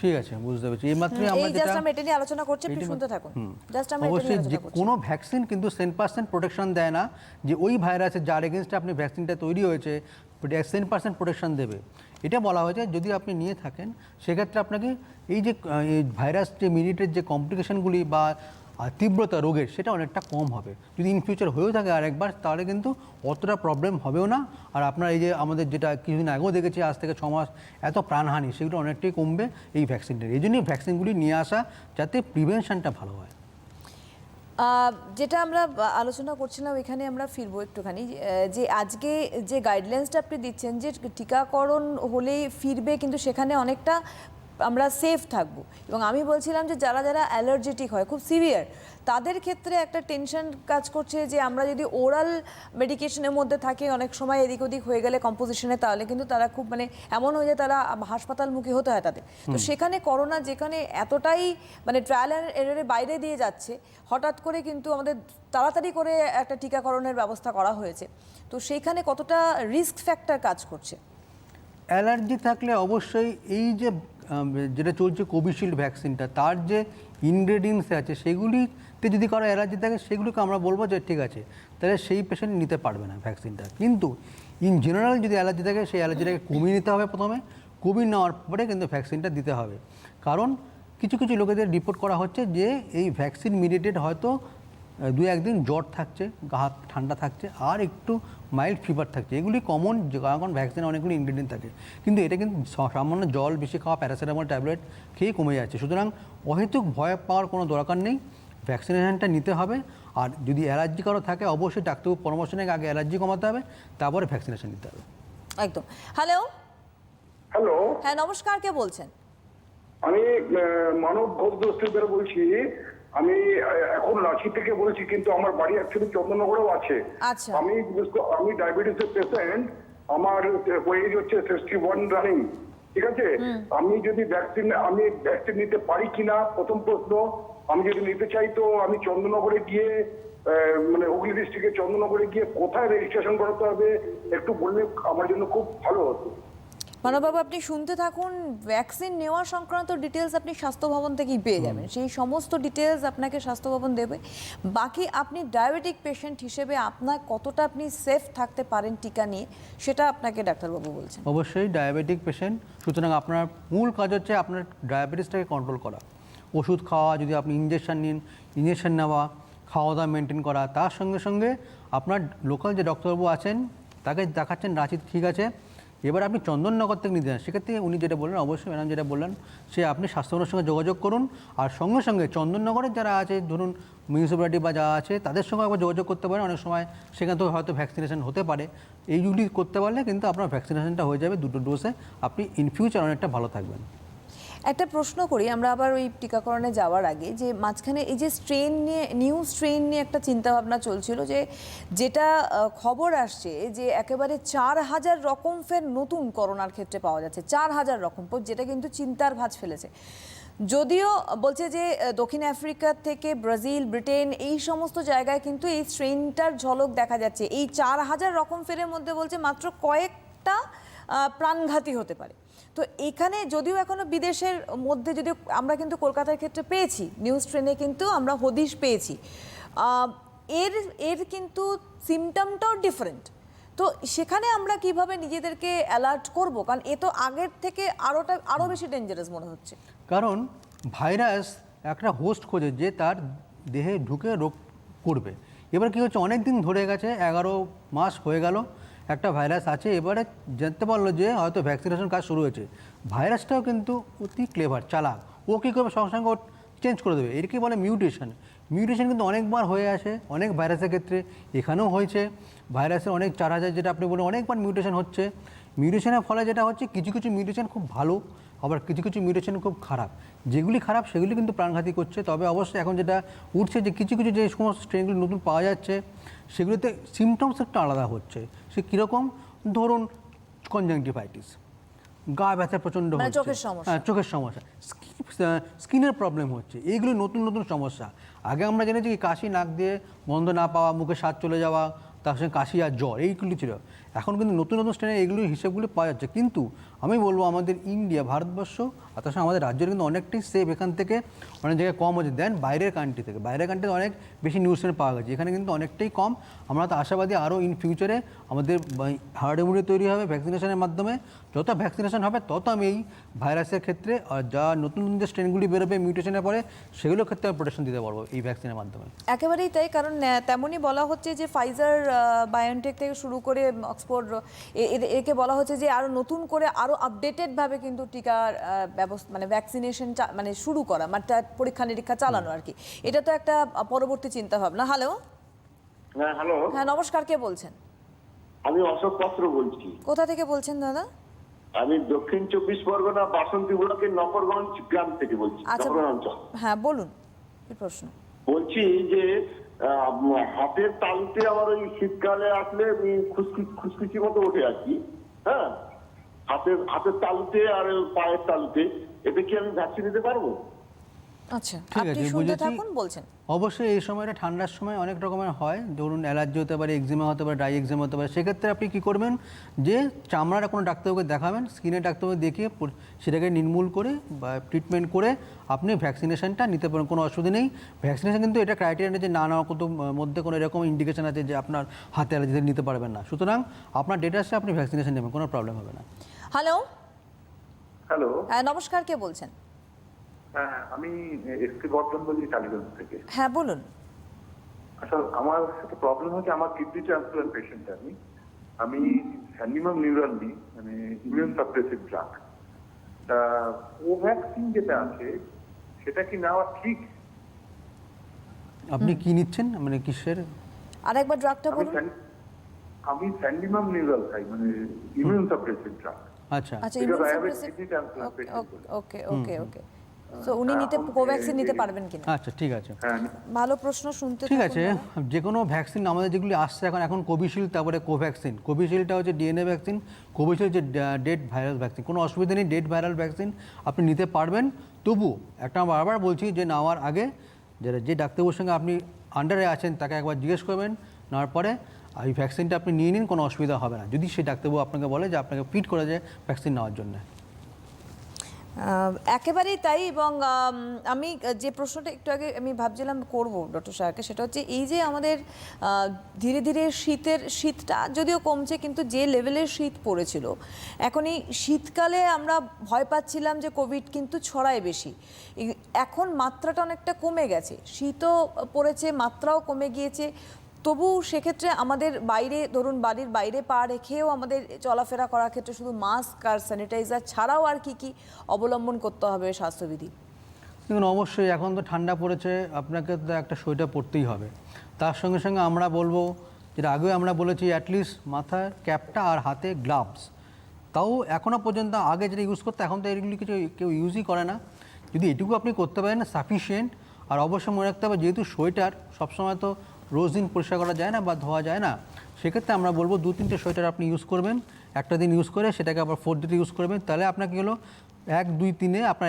ঠিক আছে, বুঝতে পেরেছি। এই মাত্রই আমরা এই জাস্ট আমরা এটা নিয়ে আলোচনা করছি, আপনি শুনতে থাকুন। জাস্ট আমরা এটা নিয়ে অবশ্যই যে আলোচনা করছি। কোনো ভ্যাকসিন কিন্তু 100% প্রোটেকশন দেয় না, যে ওই ভাইরাসের যার এগেনস্টে আপনি ভ্যাকসিনটা তৈরি হয়েছে 100% প্রোটেকশন দেবে। এটা বলা হয়েছে যদি আপনি নিয়ে থাকেন সেক্ষেত্রে আপনাকে এই যে ভাইরাস যে মিডিয়েটেড যে কমপ্লিকেশনগুলি বা তীব্রতা রোগের সেটা অনেকটা কম হবে। যদি ইন ফিউচার হয়েও থাকে আরেকবার, তাহলে কিন্তু অতটা প্রবলেম হবেও না। আর আপনার এই যে আমাদের যেটা কিছুদিন আগেও দেখেছি, আজ থেকে 6 মাস এত প্রাণহানি, সেগুলো অনেকটাই কমবে এই ভ্যাকসিনটার। এই জন্যই ভ্যাকসিনগুলি নিয়ে আসা, যাতে প্রিভেনশনটা ভালো হয়। যেটা আমরা আলোচনা করছিলাম, এখানে আমরা ফিরবো একটুখানি, যে আজকে যে গাইডলাইন্সটা আপনি দিচ্ছেন যে টিকাকরণ হলেই ফিরবে, কিন্তু সেখানে অনেকটা আমরা সেফ থাকবো। এবং আমি বলছিলাম যে যারা যারা অ্যালার্জেটিক হয়, খুব সিভিয়ার, তাদের ক্ষেত্রে একটা টেনশন কাজ করছে যে আমরা যদি ওরাল মেডিকেশনের মধ্যে থাকি, অনেক সময় এদিক ওদিক হয়ে গেলে কম্পোজিশনে, তাহলে কিন্তু তারা খুব এমন হয়ে যায় তারা হাসপাতালমুখী হতে হয় তাদের। তো সেখানে করোনা যেখানে এতটাই ট্রায়াল অ্যান্ড এররের বাইরে দিয়ে যাচ্ছে, হঠাৎ করে কিন্তু আমাদের তাড়াতাড়ি করে একটা টিকাকরণের ব্যবস্থা করা হয়েছে। তো সেইখানে কতটা রিস্ক ফ্যাক্টর কাজ করছে? অ্যালার্জি থাকলে অবশ্যই এই যে যেটা চলছে কোভিশিল্ড ভ্যাকসিনটা, তার যে ইনগ্রেডিয়েন্টস আছে সেগুলিতে যদি কারো অ্যালার্জি থাকে, সেগুলিকে আমরা বলবো যে ঠিক আছে, তাহলে সেই পেশেন্ট নিতে পারবে না ভ্যাকসিনটা। কিন্তু ইন জেনারেল যদি অ্যালার্জি থাকে, সেই অ্যালার্জিটাকে কমিয়ে নিতে হবে প্রথমে, কমিয়ে নেওয়ার পরে কিন্তু ভ্যাকসিনটা দিতে হবে। কারণ কিছু কিছু লোকেদের রিপোর্ট করা হচ্ছে যে এই ভ্যাকসিন মিডিয়েটেড হয়তো 2-1 দিন জ্বর থাকছে, গা হাত ঠান্ডা থাকছে, আর একটু মাইল্ড ফিভার থাকছে। এগুলি কমন, কারণ ভ্যাকসিনে অনেকগুলো ইনগ্রেডিয়েন্ট থাকে। কিন্তু এটা কিন্তু সামান্য জল বেশি খাওয়া, প্যারাসিটামল ট্যাবলেট খেয়ে কমে যাচ্ছে। সুতরাং অহেতুক ভয় পাওয়ার কোনো দরকার নেই, ভ্যাকসিনেশনটা নিতে হবে। আর যদি অ্যালার্জি কারো থাকে, অবশ্যই ডাক্তারবাবুর পরামর্শ নিয়ে আগে অ্যালার্জি কমাতে হবে, তারপরে ভ্যাকসিনেশন নিতে হবে। একদম। হ্যালো। হ্যালো, হ্যাঁ, নমস্কার, কে বলছেন? আমি মানব ঘোষ দস্তিদার বলছি। আমি এখন রাঁচি থেকে বলছি, কিন্তু আমার বাড়ি অ্যাকচুয়ালি চন্দননগরেও আছে। আচ্ছা। আমি ডায়াবেটিসের পেশেন্ট, আমার এজ হচ্ছে 61 রানিং, ঠিক আছে। আমি ভ্যাকসিন নিতে পারি কিনা প্রথম প্রশ্ন। আমি যদি নিতে চাই তো আমি চন্দননগরে গিয়ে হুগলি ডিস্ট্রিক্টের চন্দননগরে গিয়ে কোথায় রেজিস্ট্রেশন করাতে হবে একটু বললে আমার জন্য খুব ভালো হতো। মানববাবু, আপনি শুনতে থাকুন। ভ্যাকসিন নেওয়া সংক্রান্ত ডিটেলস আপনি স্বাস্থ্য ভবন থেকেই পেয়ে যাবেন, সেই সমস্ত ডিটেলস আপনাকে স্বাস্থ্য ভবন দেবে। বাকি আপনি ডায়াবেটিক পেশেন্ট হিসেবে আপনার কতটা আপনি সেফ থাকতে পারেন টিকা নিয়ে, সেটা আপনাকে ডাক্তারবাবু বলছেন। অবশ্যই ডায়াবেটিক পেশেন্ট, সুতরাং আপনার মূল কাজ হচ্ছে আপনার ডায়াবেটিসটাকে কন্ট্রোল করা। ওষুধ খাওয়া, যদি আপনি ইঞ্জেকশন নিন, ইঞ্জেকশন নেওয়া, খাওয়া দাওয়া মেনটেন করা, তার সঙ্গে সঙ্গে আপনার লোকাল যে ডক্টরবাবু আছেন তাকে দেখাচ্ছেন রাঁচি, ঠিক আছে। এবার আপনি চন্দননগর থেকে নিতে যান, সেক্ষেত্রে উনি যেটা বললেন, অবশ্যই ম্যাডাম যেটা বললেন, সে আপনি স্বাস্থ্যকেন্দ্রের সঙ্গে যোগাযোগ করুন। আর সঙ্গে সঙ্গে চন্দননগরের যারা আছে, ধরুন মিউনিসিপ্যালিটি বা যা আছে, তাদের সঙ্গে একবার যোগাযোগ করতে পারেন। অনেক সময় সেখান থেকে হয়তো ভ্যাকসিনেশন হতে পারে। এইগুলি করতে পারলে কিন্তু আপনার ভ্যাকসিনেশনটা হয়ে যাবে 2টো ডোজে, আপনি ইন ফিউচার অনেকটা ভালো থাকবেন। একটা প্রশ্ন করি আমরা আবার ওই টিকাকরণে যাওয়ার আগে, যে মাঝখানে এই যে স্ট্রেন নিয়ে, নিউ স্ট্রেন নিয়ে একটা চিন্তাভাবনা চলছিল, যে যেটা খবর আসছে যে একেবারে 4000 রকম ফের নতুন করোনার ক্ষেত্রে পাওয়া যাচ্ছে, 4000 রকম, যেটা কিন্তু চিন্তার ভাঁজ ফেলেছে। যদিও বলছে যে দক্ষিণ আফ্রিকা থেকে ব্রাজিল, ব্রিটেন, এই সমস্ত জায়গায় কিন্তু এই স্ট্রেনটার ঝলক দেখা যাচ্ছে। এই 4000 রকম ফেরের মধ্যে বলছে মাত্র কয়েকটা প্রাণঘাতী হতে পারে। তো এখানে যদিও এখনো বিদেশের মধ্যে, যদিও আমরা কিন্তু কলকাতার ক্ষেত্রে পেয়েছি নিউজ ট্রেনে, কিন্তু আমরা হদিশ পেয়েছি, এর কিন্তু সিমটমটাও ডিফারেন্ট। তো সেখানে আমরা কিভাবে নিজেদেরকে অ্যালার্ট করব? কারণ এ তো আগের থেকে আরও বেশি ডেঞ্জারাস মনে হচ্ছে। কারণ ভাইরাস একটা হোস্ট খোঁজে যে তার দেহে ঢুকে রোগ করবে। এবার কী হচ্ছে, অনেক দিন ধরে গেছে, 11 মাস হয়ে গেল একটা ভাইরাস আছে, এবারে জানতে পারলো যে হয়তো ভ্যাকসিনেশন কাজ শুরু হয়েছে। ভাইরাসটাও কিন্তু অতি ক্লেভার, চালাক। ও কী করবে, সঙ্গে সঙ্গে ও চেঞ্জ করে দেবে। এর কি বলে মিউটেশন। মিউটেশন কিন্তু অনেকবার হয়ে আসে, অনেক ভাইরাসের ক্ষেত্রে এখানেও হয়েছে। ভাইরাসের অনেক 4000 যেটা আপনি বলেন, অনেকবার মিউটেশন হচ্ছে। মিউটেশনের ফলে যেটা হচ্ছে, কিছু কিছু মিউটেশন খুব ভালো, আবার কিছু কিছু মিউটেশন খুব খারাপ। যেগুলি খারাপ সেগুলি কিন্তু প্রাণঘাতী করছে। তবে অবশ্যই এখন যেটা উঠছে, যে কিছু কিছু যে সমস্ত স্ট্রেনগুলি নতুন পাওয়া যাচ্ছে, সেগুলিতে সিমটমস একটু আলাদা হচ্ছে। সে কীরকম, ধরুন কনজাংটিভাইটিস, গা ব্যথা প্রচণ্ড হচ্ছে, চোখের সমস্যা, হ্যাঁ চোখের সমস্যা, স্কিনের প্রবলেম হচ্ছে, এইগুলো নতুন নতুন সমস্যা। আগে আমরা জেনেছি কি, কাশি, নাক দিয়ে গন্ধ না পাওয়া, মুখে স্বাদ চলে যাওয়া, তার সঙ্গে কাশি আর জ্বর, এইগুলি ছিল। এখন কিন্তু নতুন নতুন স্ট্রেনে এইগুলির হিসেবগুলি পাওয়া যাচ্ছে। কিন্তু আমি বলবো আমাদের ইন্ডিয়া, ভারতবর্ষ, আর তার সঙ্গে আমাদের রাজ্যের কিন্তু অনেকটাই সেফ। এখান থেকে অনেক জায়গায় কম হচ্ছে দেন বাইরের কান্ট্রি থেকে। বাইরের কান্ট্রিতে অনেক বেশি নিউজ স্ট্রেন পাওয়া গেছে, এখানে কিন্তু অনেকটাই কম। আমরা তো আশাবাদী আরও ইন ফিউচারে আমাদের হার্ড ইমিউনিটি তৈরি হবে ভ্যাকসিনেশনের মাধ্যমে। যত ভ্যাকসিনেশন হবে তত আমি এই ভাইরাসের ক্ষেত্রে, আর যা নতুন নতুন যে স্ট্রেনগুলি বেরোবে মিউটেশনের পরে, সেগুলোর ক্ষেত্রে আমি প্রোটেকশন দিতে পারবো এই ভ্যাকসিনের মাধ্যমে। একেবারেই তাই। কারণ তেমনই বলা হচ্ছে যে ফাইজার, বায়োনটেক থেকে শুরু করে অক্সফোর্ড, একে বলা হচ্ছে যে আরও নতুন করে আরও আপডেটেডভাবে কিন্তু টিকার ব্যবস্থা, মানে ভ্যাকসিনেশন মানে শুরু করা, মানে তার পরীক্ষা নিরীক্ষা চালানো আর কি। এটা তো একটা পরবর্তী চিন্তা ভাবনা। হ্যালো, হ্যাঁ হ্যালো, হ্যাঁ নমস্কার, কে বলছেন? আমি অশোক পাত্র বলছি। কোথা থেকে বলছেন দাদা? আমি দক্ষিণ 24 পরগনা বাসন্তী ব্লকের নকরগঞ্জ গ্রাম থেকে বলছি। আচ্ছা, নকরগঞ্জ অঞ্চল। হ্যাঁ বলুন, কি প্রশ্ন? বলছি যে হাতের তালুতে আমার ওই শীতকালে আসলে খুশখুশি মতো ওঠে আর কি। হ্যাঁ, হাতের তালুতে আর পায়ের তালুতে, এতে কি আমি ভ্যাকসিন নিতে পারবো? আচ্ছা, ঠিক আপনি আছে, শুনতে বুঝেছি। থাকুন, বলছেন। অবশ্যই এই সময়টা ঠান্ডার সময় অনেক রকমের হয়, ধরুন অ্যালার্জি হতে পারে, এক্সিমা হতে পারে, ড্রাই এক্সিমা হতে পারে। সেক্ষেত্রে আপনি কী করবেন, যে চামড়ার কোনো ডাক্তারবাবুকে দেখাবেন, স্কিনের ডাক্তারবাবু দেখিয়ে সেটাকে নির্মূল করে বা ট্রিটমেন্ট করে আপনি ভ্যাকসিনেশনটা নিতে পারেন, কোনো অসুবিধা নেই। ভ্যাকসিনেশন কিন্তু এটা ক্রাইটেরিয়া যে না নেওয়ার মধ্যে কোনো এরকম ইন্ডিকেশন আছে যে আপনার হাতে অ্যালার্জি নিতে পারবেন না। সুতরাং আপনার ডেট আসলে আপনি ভ্যাকসিনেশন নেবেন, কোনো প্রবলেম হবে না। হ্যালো, হ্যালো, হ্যাঁ নমস্কার, কে বলছেন? হ্যাঁ আমি এসপি বর্ধন বলছি টালিগঞ্জ থেকে। হ্যাঁ বলুন। আসলে আমার একটা প্রবলেম হচ্ছে, আমার কিডনি ট্রান্সপ্লান্ট পেশেন্ট। আমি স্যান্ডিমাম নিউরাল নিই, মানে ইমিউন সাপ্রেসিভ ড্রাগ। তা কোভ্যাক্সিন যেটা আছে সেটা কি নেওয়া ঠিক? আপনি কি নিচ্ছেন, মানে কিসের? আরেকবার ড্রাগটা বলুন। আমি স্যান্ডিমাম নিউরাল খাই, মানে ইমিউন সাপ্রেসিভ ড্রাগ। আচ্ছা আচ্ছা, Because immune I have a suppressive. kidney transplant patient. Okay okay okay. So উনি কোভ্যাক্সিন নিতে পারবেন কিনা? আচ্ছা, ঠিক আছে, হ্যাঁ, ভালো প্রশ্ন, শুনতে ঠিক থাকুন আছে। দাদা। যে কোনো ভ্যাকসিন আমাদের যেগুলি আসছে এখন কোভিশিল্ড, তারপরে কোভ্যাক্সিন। কোভিশিল্ডটা হচ্ছে ডিএনএ ভ্যাকসিন, কোভিশিল্ড হচ্ছে ডেড ভাইরাল ভ্যাকসিন। কোনো অসুবিধা নেই, ডেড ভাইরাল ভ্যাকসিন আপনি নিতে পারবেন। তবু একটা বারবার বলছি যে নেওয়ার আগে যে ডাক্তারবাবুর সঙ্গে আপনি আন্ডারে আছেন তাকে একবার জিজ্ঞেস করবেন, নেওয়ার পরে আর এই ভ্যাকসিনটা আপনি নিয়ে নিন, কোনো অসুবিধা হবে না, যদি সেই ডাক্তারবাবু আপনাকে বলে যে আপনাকে ফিট করে যায় ভ্যাকসিন নেওয়ার জন্য। একেবারেই তাই। এবং আমি যে প্রশ্নটা একটু আগে আমি ভাবছিলাম করব ডক্টর সাহাকে, সেটা হচ্ছে এই যে আমাদের ধীরে ধীরে শীতটা যদিও কমছে, কিন্তু যে লেভেলের শীত পড়েছিল, এখন এই শীতকালে আমরা ভয় পাচ্ছিলাম যে কোভিড কিন্তু ছড়ায় বেশি। এখন মাত্রাটা অনেকটা কমে গেছে, শীতও পড়েছে, মাত্রাও কমে গিয়েছে। তবু সেক্ষেত্রে আমাদের বাইরে, ধরুন বাড়ির বাইরে পা রেখেও আমাদের চলাফেরা করার ক্ষেত্রে শুধু মাস্ক আর স্যানিটাইজার ছাড়াও আর কি অবলম্বন করতে হবে স্বাস্থ্যবিধি? দেখুন, অবশ্যই এখন তো ঠান্ডা পড়েছে, আপনাকে তো একটা সোয়েটার পরতেই হবে। তার সঙ্গে সঙ্গে আমরা বলবো, যেটা আগেও আমরা বলেছি, অ্যাটলিস্ট মাথার ক্যাপটা আর হাতে গ্লাভস। তাও এখনও পর্যন্ত আগে যেটা ইউজ করতে, এখন তো এগুলি কিছু কেউ ইউজই করে না। যদি এটুকু আপনি করতে পারেন সাফিসিয়েন্ট। আর অবশ্যই মনে রাখতে হবে, যেহেতু সোয়েটার সবসময় তো রোজ দিন পরিষ্কার করা যায় না বা ধোয়া যায় না, সেক্ষেত্রে আমরা বলবো 2-3টে সোয়েটার আপনি ইউজ করবেন, একটা দিন ইউজ করে সেটাকে আবার 4th ডে ইউজ করবেন। তাহলে আপনার কী হলো, 1-2-3-এ আপনার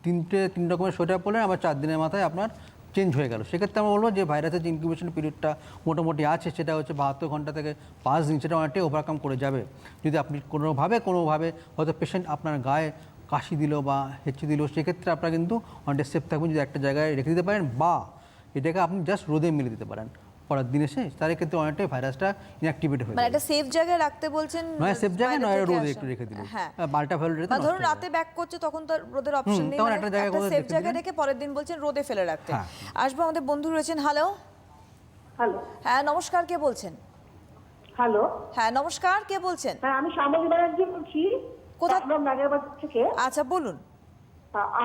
3 রকমের সোয়েটার পরলেন, আবার 4 দিনের মাথায় আপনার চেঞ্জ হয়ে গেল। সেক্ষেত্রে আমরা বলবো যে ভাইরাসের যে ইনকিউবেশন পিরিয়ডটা মোটামুটি আছে, সেটা হচ্ছে 72 ঘন্টা থেকে 5 দিন, সেটা অনেকটাই ওভারকাম করে যাবে। যদি আপনি কোনোভাবে হয়তো পেশেন্ট আপনার গায়ে কাশি দিল বা হেঁচে দিল, সেক্ষেত্রে আপনারা কিন্তু অনেকটা সেফ থাকবেন যদি একটা জায়গায় রেখে দিতে পারেন, বা এটাকে আপনি জাস্ট রোদে মেলে দিতে পারেন পরের দিন এসে, তার ক্ষেত্রে অনেকটাই ভাইরাসটা ইনঅ্যাক্টিভেট হয়ে মানে যাবে। একটা সেফ জায়গায় রাখতে বলছেন? নয় সেফ জায়গায়, নয় বাইরে থেকে রোদে আসা। একটু রেখে দিলে, হ্যাঁ, আল্ট্রাভায়োলেট বা ধরুন রাতে ব্যাক করছে, তখন তো রোদের অপশন নেই, তখন মানে একটা জায়গায় একটা কোথাও সেফ রেখে জায়গায় দিলেন। রেখে পরের দিন বলছেন রোদে ফেলে রাখতে। হ্যাঁ। আসবো, আমাদের বন্ধু রয়েছেন। Hello, hello. হ্যাঁ নমস্কার, কে বলছেন? হ্যালো। হ্যাঁ নমস্কার, কে বলছেন? হ্যাঁ, আমি শ্যামলী ব্যানার্জি বলছি, কোথা- নাগেরবাজার থেকে। আচ্ছা বলুন।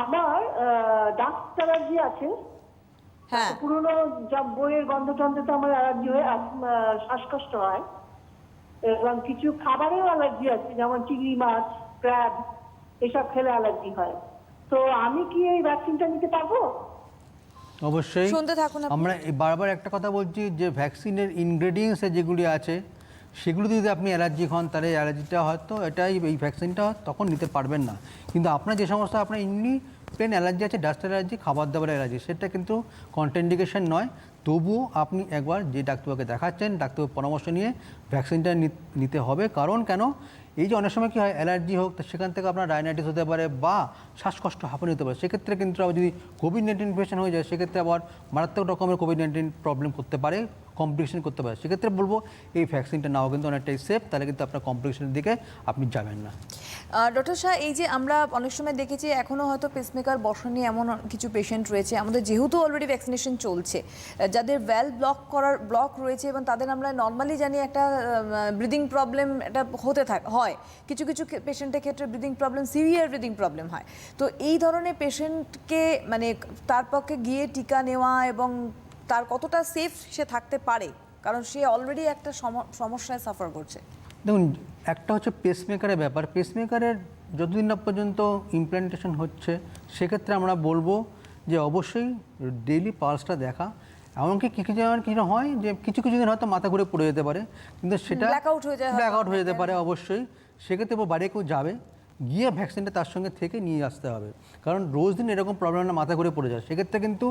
আমার ডাস্ট অ্যালার্জি আছে। হ্যাঁ, পুরোনো যা বইয়ের গন্ধ টন্ধে তো আমার অ্যালার্জি হয়ে শ্বাসকষ্ট হয়, এবং কিছু খাবারেও অ্যালার্জি আছে, যেমন চিংড়ি মাছ, ক্র্যাব, এসব খেলে অ্যালার্জি হয়। তো আমি কি এই ভ্যাকসিনটা নিতে পারবো? অবশ্যই শুনতে থাকুন আপনি। আমরা বারবার একটা কথা বলছি যে ভ্যাকসিনের ইনগ্রেডিয়েন্টসে যেগুলি আছে সেগুলো যদি আপনি অ্যালার্জিক হন, তাহলে অ্যালার্জিটা হয়তো এই ভ্যাকসিনটা তখন নিতে পারবেন না। কিন্তু আপনার যে সমস্ত আপনার এমনি প্লেন অ্যালার্জি আছে, ডাস্ট অ্যালার্জি, খাবার দাবার অ্যালার্জি, সেটা কিন্তু কন্ট্রাইন্ডিকেশন নয়। তবুও আপনি একবার যে ডাক্তারবাবুকে দেখাচ্ছেন, ডাক্তারবাবুর পরামর্শ নিয়ে ভ্যাকসিনটা নিতে হবে। কারণ কেন, এই যে অনেক সময় কী হয়, অ্যালার্জি হোক, সেখান থেকে আপনার রাইনাইটিস হতে পারে বা শ্বাসকষ্ট হাঁপানি হতে পারে। সেক্ষেত্রে কিন্তু আবার যদি কোভিড-19 ইনফেকশন হয়ে যায়, সেক্ষেত্রে আবার মারাত্মক রকমের কোভিড-19 প্রবলেম করতে পারে, কমপ্লিকেশন করতে পারে। সেক্ষেত্রে বলবো এই ভ্যাকসিনটা নাও কিন্তু অনেকটাই সেফ, তাহলে কিন্তু আপনার কমপ্লিকেশনের দিকে আপনি যাবেন না। ডক্টর শাহ, এই যে আমরা অনেক সময় দেখেছি এখনও হয়তো পেসমেকার বসানি এমন কিছু পেশেন্ট রয়েছে আমাদের, যেহেতু অলরেডি ভ্যাকসিনেশন চলছে, যাদের ব্লক রয়েছে, এবং তাদের আমরা নর্মালি জানি একটা ব্রিদিং প্রবলেম এটা হয়, কিছু কিছু পেশেন্টের ক্ষেত্রে breathing problem, severe breathing problem হয়। তো এই ধরনের পেশেন্টকে মানে তার পক্ষে গিয়ে টিকা নেওয়া এবং তার কতটা সেফ সে থাকতে পারে, কারণ সে অলরেডি একটা সমস্যায় সাফার করছে। দেখুন, একটা হচ্ছে পেসমেকারের ব্যাপার। পেসমেকারের যতদিন না পর্যন্ত ইমপ্ল্যান্টেশন হচ্ছে, সেক্ষেত্রে আমরা বলবো যে অবশ্যই ডেইলি পালসটা দেখা। এমনকি কিছু হয় যে কিছু দিন হয়তো মাথা ঘুরে পড়ে যেতে পারে, কিন্তু সেটা ব্ল্যাকআউট হয়ে যেতে পারে অবশ্যই। সেক্ষেত্রে বাইরে কেউ যাবে, গিয়ে ভ্যাকসিনটা তার সঙ্গে থেকে নিয়ে আসতে হবে। কারণ রোজ দিন এরকম প্রবলেম না মাথা ঘুরে পড়ে যায়, সেক্ষেত্রে কিন্তু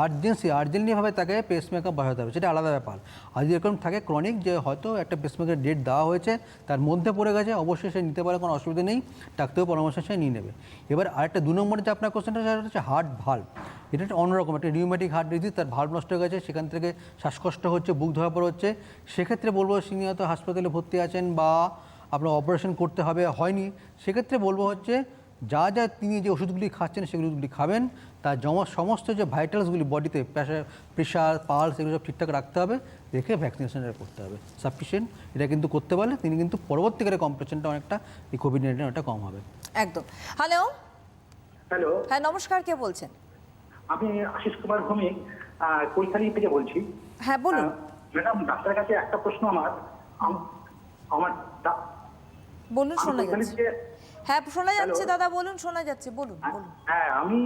আর্জেন্টলিভাবে তাকে পেসমেকার বসাতে হবে, সেটা আলাদা ব্যাপার। আর যদি এরকম থাকে ক্রনিক, যে হয়তো একটা পেসমেকার ডেট দেওয়া হয়েছে, তার মধ্যে পড়ে গেছে, অবশ্যই সে নিতে পারে, কোনো অসুবিধা নেই, ডাক্তারের পরামর্শ সে নিয়ে নেবে। এবার আরেকটা 2 নম্বরে যে আপনার কোশ্চেনটা, সেটা হচ্ছে হার্ট ভাল্ব। এটা একটা অন্যরকম একটা রিউম্যাটিক হার্ট ডিজিজ, তার ভাল্ব নষ্ট হয়ে গেছে, সেখান থেকে শ্বাসকষ্ট হচ্ছে, বুক ধরা পড়া হচ্ছে। সেক্ষেত্রে বলবো তিনি হয়তো হাসপাতালে ভর্তি আছেন বা আপনার অপারেশন করতে হবে, হয়নি, সেক্ষেত্রে বলবো হচ্ছে যা তিনি যে ওষুধগুলি খাচ্ছেন সেগুলোগুলি খাবেন, তার সমস্ত যে ভাইটালসগুলি বডিতে, প্রেশার, পালস, এগুলো সব ঠিকঠাক রাখতে হবে, রেখে ভ্যাকসিনেশনটা করতে হবে সাফিসিয়েন্ট। এটা কিন্তু করতে পারলে তিনি কিন্তু পরবর্তীকালে কমপ্লিকেশনটা অনেকটা এই কোভিড-19 অনেকটা কম হবে। একদম। হ্যালো, হ্যাঁ নমস্কার, কে বলছেন? আমি আশিস কুমার ভৌমিক, কৈখালী থেকে বলছি। হ্যাঁ বলুন। ম্যাডাম, ডাক্তারের কাছে একটা প্রশ্ন আমার। বলুন, শোনা যাচ্ছে। হ্যাঁ শোনা যাচ্ছে দাদা, বলুন, শোনা যাচ্ছে, বলুন। হ্যাঁ, আমি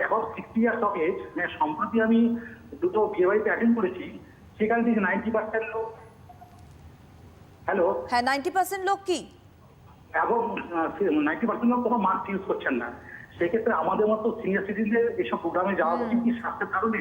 এখন 60 ইয়ার্স অফ এজ। সম্প্রতি আমি 2টো বিয়ে বাড়িতে অ্যাটেন্ড করেছি, সেখান থেকে 90% লোক, হ্যালো, হ্যাঁ 90% লোক কি, এবং 90% লোক কোনো মাস্ক ইউজ করছেন না। সেক্ষেত্রে আমাদের মতো সিনিয়র সিটিজেনদের এইসব প্রোগ্রামে যাওয়া উচিত কি স্বাস্থ্যের কারণে?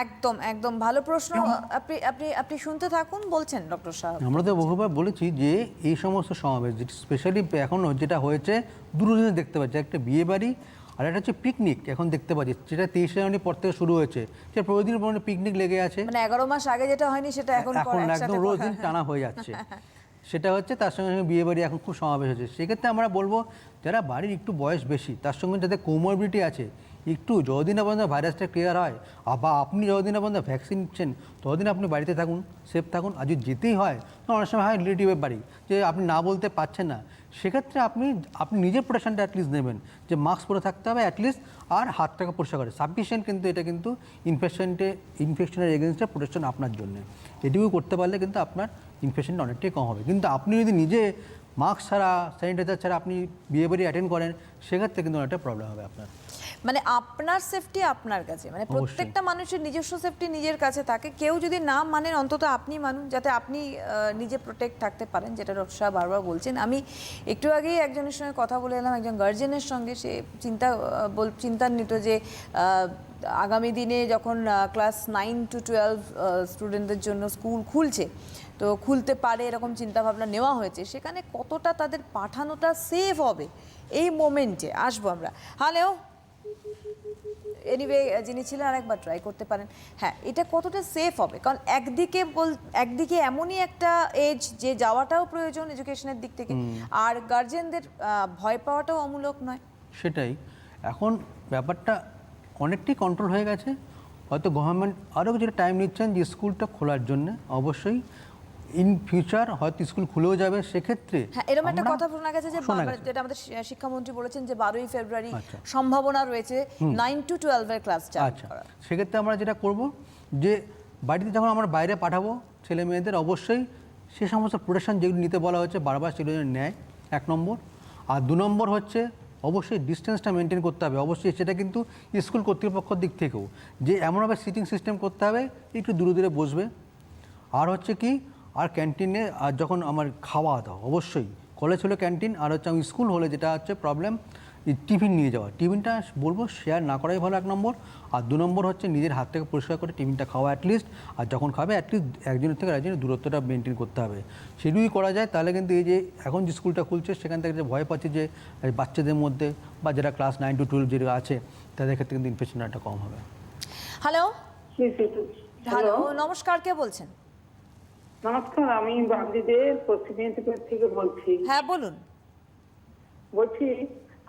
একদম একদম ভালো প্রশ্ন। আপনি আপনি আপনি শুনতে থাকুন, বলছেন ডক্টর সাহেব। আমরা তো বহুবার বলেছি যে এই সমস্ত সমাবেশ স্পেশালি এখন যেটা হয়েছে দুদিনে দেখতে পাচ্ছি, একটা বিয়ে বাড়ি আর একটা হচ্ছে পিকনিক এখন দেখতে পাচ্ছি, যেটা 23 জানুয়ারি পর থেকে শুরু হয়েছে, যে প্রতিদিন পিকনিক লেগে আছে, মানে 11 মাস আগে যেটা হয়নি সেটা এখন এখন একসাথে একদম রোজ দিন টানা হয়ে যাচ্ছে। সেটা হচ্ছে তার সঙ্গে সঙ্গে বিয়ে বাড়ি এখন খুব সমাবেশ হচ্ছে। সেক্ষেত্রে আমরা বলবো যারা বাড়ির একটু বয়স বেশি, তার সঙ্গে যাদের কোমরবিলিটি আছে, একটু যতদিন না পর্যন্ত ভাইরাসটা ক্লিয়ার হয় বা আপনি যতদিন না পর্যন্ত ভ্যাকসিন নিচ্ছেন ততদিন আপনি বাড়িতে থাকুন, সেফ থাকুন। আর যদি যেতেই হয় তো অনেক সময় হয় রিলেটিভের বাড়ি, যে আপনি না বলতে পারছেন না, সেক্ষেত্রে আপনি নিজের প্রোটেকশনটা অ্যাটলিস্ট নেবেন, যে মাস্ক পরে থাকতে হবে অ্যাটলিস্ট, আর হাতটাকে পরিষ্কার করে সাফিসিয়েন্ট। কিন্তু এটা কিন্তু ইনফেকশনের এগেনস্টে প্রোটেকশন আপনার জন্য, এটুকু করতে পারলে কিন্তু আপনার ইনফেকশনটা অনেকটাই কম হবে। কিন্তু আপনি যদি নিজে মাস্ক ছাড়া, স্যানিটাইজার ছাড়া আপনি বিয়েবাড়ি অ্যাটেন্ড করেন, সেক্ষেত্রে কিন্তু অনেকটা প্রবলেম হবে আপনার। মানে আপনার সেফটি আপনার কাছে, মানে প্রত্যেকটা মানুষের নিজস্ব সেফটি নিজের কাছে থাকে। কেউ যদি না মানেন অন্তত আপনি মানুন, যাতে আপনি নিজে প্রোটেক্ট থাকতে পারেন, যেটা ডক্টর সাহেব বারবার বলছেন। আমি একটু আগেই একজনের সঙ্গে কথা বলে এলাম, একজন গার্জেনের সঙ্গে, সে চিন্তান্বিত যে আগামী দিনে যখন ক্লাস 9 to 12 স্টুডেন্টদের জন্য স্কুল খুলছে, তো খুলতে পারে এরকম চিন্তাভাবনা নেওয়া হয়েছে, সেখানে কতটা তাদের পাঠানোটা সেফ হবে এই মোমেন্টে। আসবো আমরা। হ্যালো, এনিওয়ে যিনি ছিলেন আরেকবার ট্রাই করতে পারেন। হ্যাঁ, এটা কতটা সেফ হবে, কারণ একদিকে এমনই একটা এজ যে যাওয়াটাও প্রয়োজন এডুকেশনের দিক থেকে, আর গার্জেনদের ভয় পাওয়াটাও অমূলক নয়। সেটাই, এখন ব্যাপারটা অনেকটাই কন্ট্রোল হয়ে গেছে। হয়তো গভর্নমেন্ট আরও কিছুটা টাইম নিচ্ছেন যে স্কুলটা খোলার জন্য। অবশ্যই ইন ফিউচার হয়তো স্কুল খুলেও যাবে, সেক্ষেত্রে হ্যাঁ, এরকম একটা কথা শোনা গেছে যে যেটা আমাদের শিক্ষামন্ত্রী বলেছেন যে 12ই ফেব্রুয়ারি সম্ভাবনা রয়েছে 9 to 12 এর ক্লাস চালু করার। সেক্ষেত্রে আমরা যেটা করব যে বাড়িতে যখন আমরা বাইরে পাঠাবো ছেলে মেয়েদের, অবশ্যই সে সমস্ত প্রোটেকশন যেগুলো নিতে বলা হচ্ছে বারবার সেগুলো নেয়, 1 নম্বর। আর 2 নম্বর হচ্ছে অবশ্যই ডিস্টেন্সটা মেনটেন করতে হবে। অবশ্যই সেটা কিন্তু স্কুল কর্তৃপক্ষের দিক থেকেও, যে এমনভাবে সিটিং সিস্টেম করতে হবে একটু দূরে দূরে বসবে। আর হচ্ছে কি, আর ক্যান্টিনে আর যখন আমার খাওয়া দাওয়া, অবশ্যই কলেজ হলে ক্যান্টিন, আর হচ্ছে আমি স্কুল হলে যেটা হচ্ছে প্রবলেম, টিফিন নিয়ে যাওয়া, টিফিনটা বলবো শেয়ার না করাই ভালো, 1 নম্বর। আর 2 নম্বর হচ্ছে নিজের হাত থেকে পরিষ্কার করে টিফিনটা খাওয়া অ্যাটলিস্ট, আর যখন খাবে অ্যাটলিস্ট একজনের থেকে একজনের দূরত্বটা মেনটেন করতে হবে। সেটুকুই করা যায়, তাহলে কিন্তু এই যে এখন যে স্কুলটা খুলছে সেখান থেকে যে ভয় পাচ্ছে যে বাচ্চাদের মধ্যে বা যারা ক্লাস 9 to 12 যেটা আছে তাদের ক্ষেত্রে কিন্তু ইনফেকশনটা কম হবে। হ্যালো, হ্যালো, হ্যালো, নমস্কার, কে বলছেন? নমস্কার, আমি বাগদিদের পশ্চিম মেদিনীপুর থেকে বলছি। হ্যাঁ, বলুন। বলছি,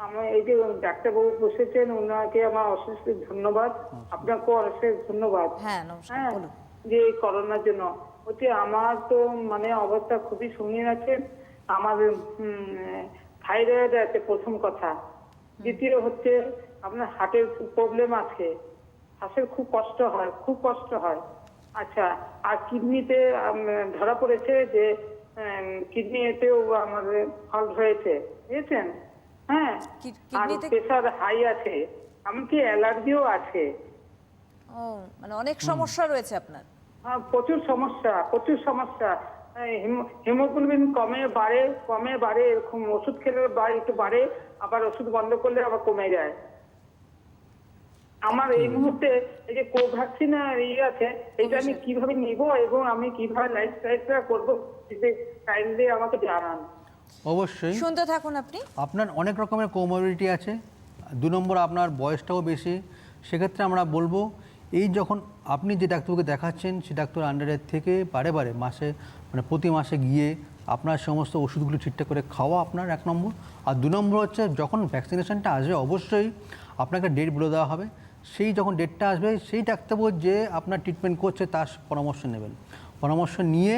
আমার এই যে ডাক্তারবাবু বসেছেন, ওনাকে আমার অশেষ ধন্যবাদ, আপনাকেও অশেষ ধন্যবাদ। হ্যাঁ, নমস্কার, হ্যাঁ, বলুন। যে এই করোনার জন্য হচ্ছে আমার তো মানে অবস্থা খুবই সঙ্গীন আছে। আমার থাইরয়েড আছে প্রথম কথা, দ্বিতীয় হচ্ছে আপনার হার্টের প্রবলেম আছে, শ্বাসের খুব কষ্ট হয়, খুব কষ্ট হয়। আচ্ছা, আর কিডনিতে ধরা পড়েছে যে কিডনিতেও আমাদের ফল্ট হয়েছে, বুঝেছেন? হ্যাঁ, আর কিডনিতে প্রেশার হাই আছে, এমনকি অ্যালার্জিও আছে। ও, মানে অনেক সমস্যা রয়েছে আপনার। হ্যাঁ, প্রচুর সমস্যা, প্রচুর সমস্যা। হিমোগ্লোবিন কমে বাড়ে, এরকম ওষুধ খেলে একটু বাড়ে, আবার ওষুধ বন্ধ করলে আবার কমে যায়। আমার এই মুহূর্তে এই যে কোভ্যাক্সিন আছে, এটা আমি কিভাবে নিব এবং আমি কিভাবে লাইফস্টাইলটা করবো, কাইন্ডলি আমাকে জানান। অবশ্যই শুনতে থাকুন আপনি। আপনার অনেক রকমের কোমোবিলিটি আছে। 2 নম্বর আপনার বয়সটাও বেশি। সেক্ষেত্রে আমরা বলবো এই যখন আপনি যে ডাক্তারকে দেখাচ্ছেন সে ডাক্তার আন্ডারের থেকে বারে বারে প্রতি মাসে গিয়ে আপনার সমস্ত ওষুধগুলো ঠিকঠাক করে খাওয়া আপনার 1 নম্বর। আর 2 নম্বর হচ্ছে যখন ভ্যাকসিনেশনটা আসবে অবশ্যই আপনাকে ডেট বলে দেওয়া হবে। সেই যখন ডেটটা আসবে সেই ডাক্তারবাবু যে আপনার ট্রিটমেন্ট করছে তার পরামর্শ নেবেন। পরামর্শ নিয়ে